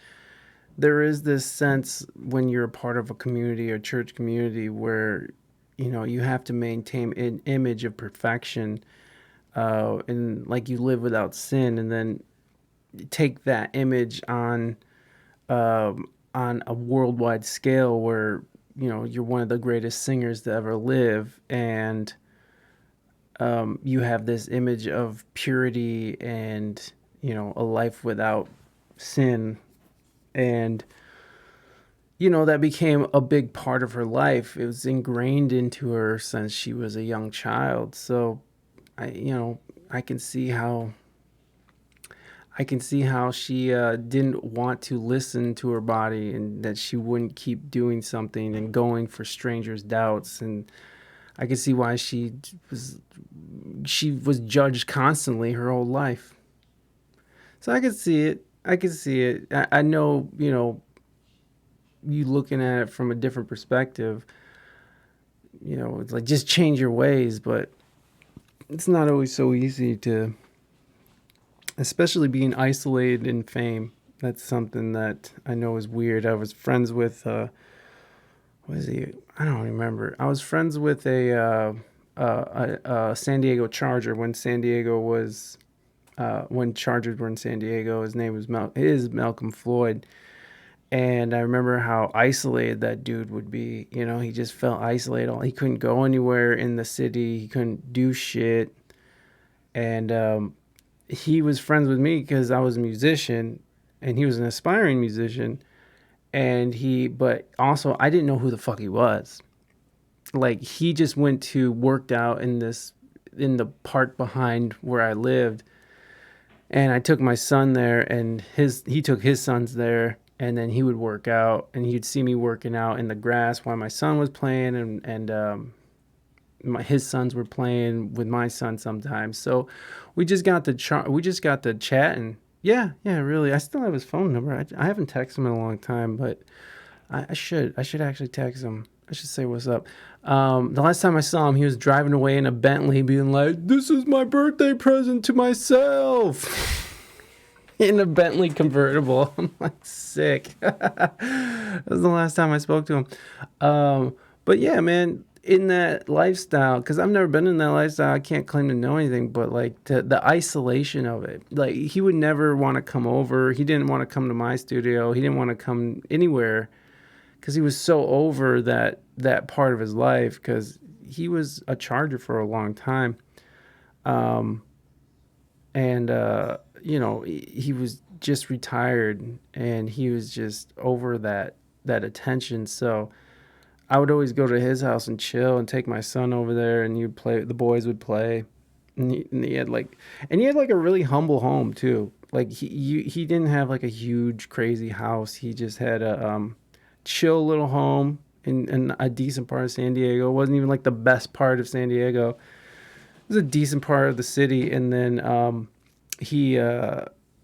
there is this sense when you're a part of a community or church community where, you know, you have to maintain an image of perfection, and like you live without sin, and then take that image on a worldwide scale where, you know, you're one of the greatest singers to ever live, and you have this image of purity and, you know, a life without sin. And, you know, that became a big part of her life. It was ingrained into her since she was a young child. So, I can see how she didn't want to listen to her body, and that she wouldn't keep doing something and going for strangers' doubts. And I can see why she was judged constantly her whole life. So I can see it. I know, you know, you looking at it from a different perspective, you know, it's like just change your ways, but it's not always so easy to, especially being isolated in fame. That's something that I know is weird. I was friends with, what is he? I don't remember. I was friends with a San Diego Charger when San Diego was, when Chargers were in San Diego. His name was Malcolm Floyd. And I remember how isolated that dude would be. You know, he just felt isolated. He couldn't go anywhere in the city. He couldn't do shit. And he was friends with me because I was a musician, and he was an aspiring musician. But also I didn't know who the fuck he was. Like, he just worked out in the park behind where I lived. And I took my son there, and he took his sons there. And then he would work out, and he'd see me working out in the grass while my son was playing, and his sons were playing with my son sometimes. So we just got to chatting. Yeah, really. I still have his phone number. I haven't texted him in a long time, but I should actually text him. I should say what's up. The last time I saw him, he was driving away in a Bentley, being like, "This is my birthday present to myself." In a Bentley convertible. I'm like, sick. That was the last time I spoke to him. But yeah, man, in that lifestyle, because I've never been in that lifestyle, I can't claim to know anything, but like the isolation of it. Like, he would never want to come over. He didn't want to come to my studio. He didn't want to come anywhere because he was so over that part of his life, because he was a Charger for a long time. You know, he was just retired, and he was just over that attention. So I would always go to his house and chill and take my son over there, and the boys would play. And he had like a really humble home too. Like, he didn't have like a huge crazy house. He just had a chill little home in a decent part of San Diego. It wasn't even like the best part of San Diego. It was a decent part of the city. And then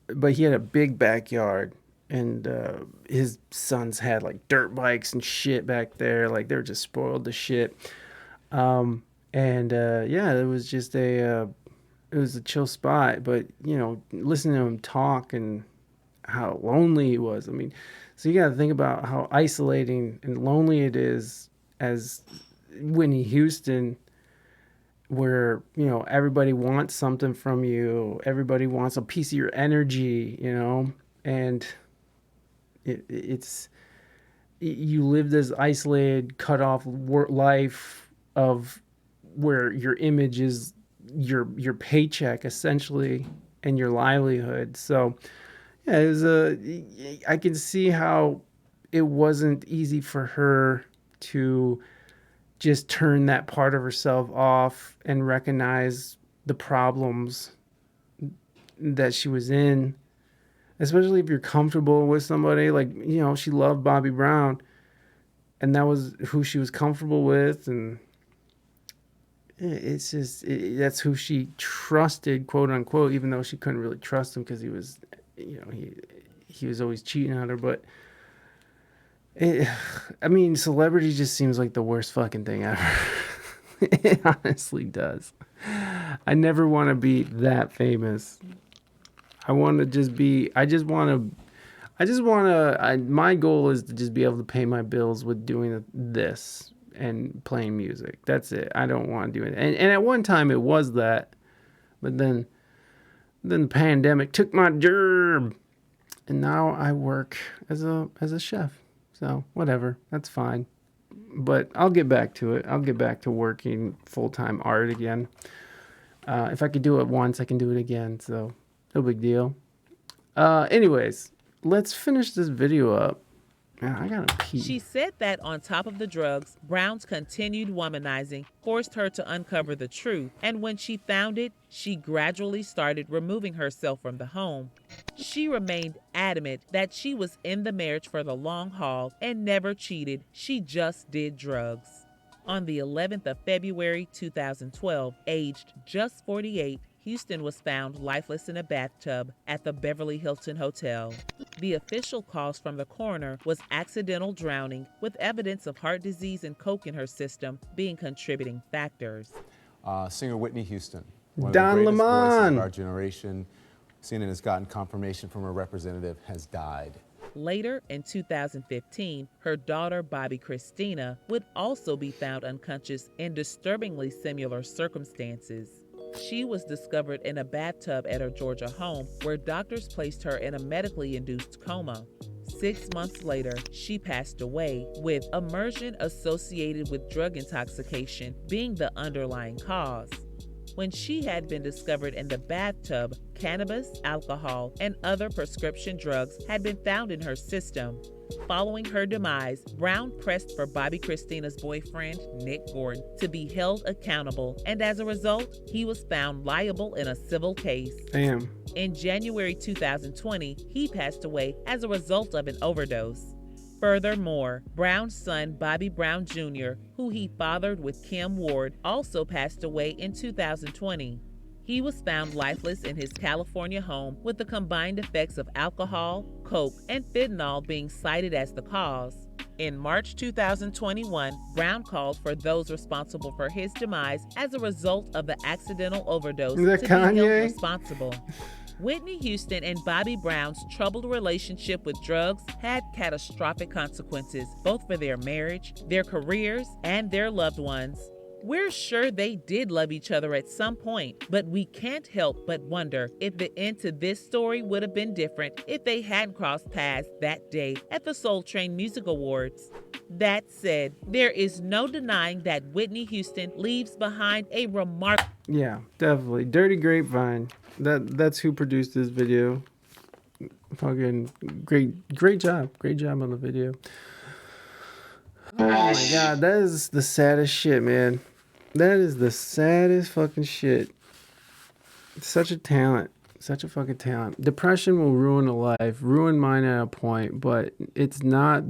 but he had a big backyard, and his sons had like dirt bikes and shit back there. Like, they were just spoiled to shit. It was just it was a chill spot. But, you know, listening to him talk and how lonely he was. I mean, so you got to think about how isolating and lonely it is as Whitney Houston, where, you know, everybody wants something from you. Everybody wants a piece of your energy, you know, and it's you live this isolated, cut off life of where your image is your paycheck essentially and your livelihood. So yeah, I can see how it wasn't easy for her to just turn that part of herself off and recognize the problems that she was in, especially if you're comfortable with somebody. Like, you know, she loved Bobby Brown, and that was who she was comfortable with, and it's just that's who she trusted, quote unquote, even though she couldn't really trust him because he was, you know, he was always cheating on her. But I mean, celebrity just seems like the worst fucking thing ever. It honestly does. I never want to be that famous. I want to just be, my goal is to just be able to pay my bills with doing this and playing music. That's it. I don't want to do it. And at one time it was that, but then the pandemic took my job, and now I work as a chef. So whatever, that's fine. But I'll get back to it. I'll get back to working full-time art again. If I could do it once, I can do it again. So no big deal. Anyways, let's finish this video up. Man, I gotta pee. She said that on top of the drugs, Brown's continued womanizing forced her to uncover the truth, and when she found it, she gradually started removing herself from the home. She remained adamant that she was in the marriage for the long haul and never cheated. She just did drugs. On the 11th of February 2012, aged just 48, Houston was found lifeless in a bathtub at the Beverly Hilton Hotel. The official cause from the coroner was accidental drowning, with evidence of heart disease and coke in her system being contributing factors. Singer Whitney Houston, one Don of the greatest voices Lemon. of our generation. CNN has gotten confirmation from her representative, has died. Later, in 2015, her daughter, Bobby Christina, would also be found unconscious in disturbingly similar circumstances. She was discovered in a bathtub at her Georgia home, where doctors placed her in a medically induced coma. 6 months later, she passed away, with immersion associated with drug intoxication being the underlying cause. When she had been discovered in the bathtub, cannabis, alcohol, and other prescription drugs had been found in her system. Following her demise, Brown pressed for Bobby Christina's boyfriend, Nick Gordon, to be held accountable, and as a result, he was found liable in a civil case. Damn. In January 2020, he passed away as a result of an overdose. Furthermore, Brown's son, Bobby Brown Jr., who he fathered with Kim Ward, also passed away in 2020. He was found lifeless in his California home, with the combined effects of alcohol, coke, and fentanyl being cited as the cause. In March 2021, Brown called for those responsible for his demise as a result of the accidental overdose Is that to be held Kanye? responsible. Whitney Houston and Bobby Brown's troubled relationship with drugs had catastrophic consequences, both for their marriage, their careers, and their loved ones. We're sure they did love each other at some point, but we can't help but wonder if the end to this story would have been different if they hadn't crossed paths that day at the Soul Train Music Awards. That said, there is no denying that Whitney Houston leaves behind a remarkable... Yeah, definitely. Dirty Grapevine. That's who produced this video. Fucking great job. Great job on the video. Oh my god, that is the saddest shit, man. That is the saddest fucking shit. Such a talent. Such a fucking talent. Depression will ruin a life. Ruin mine at a point, but it's not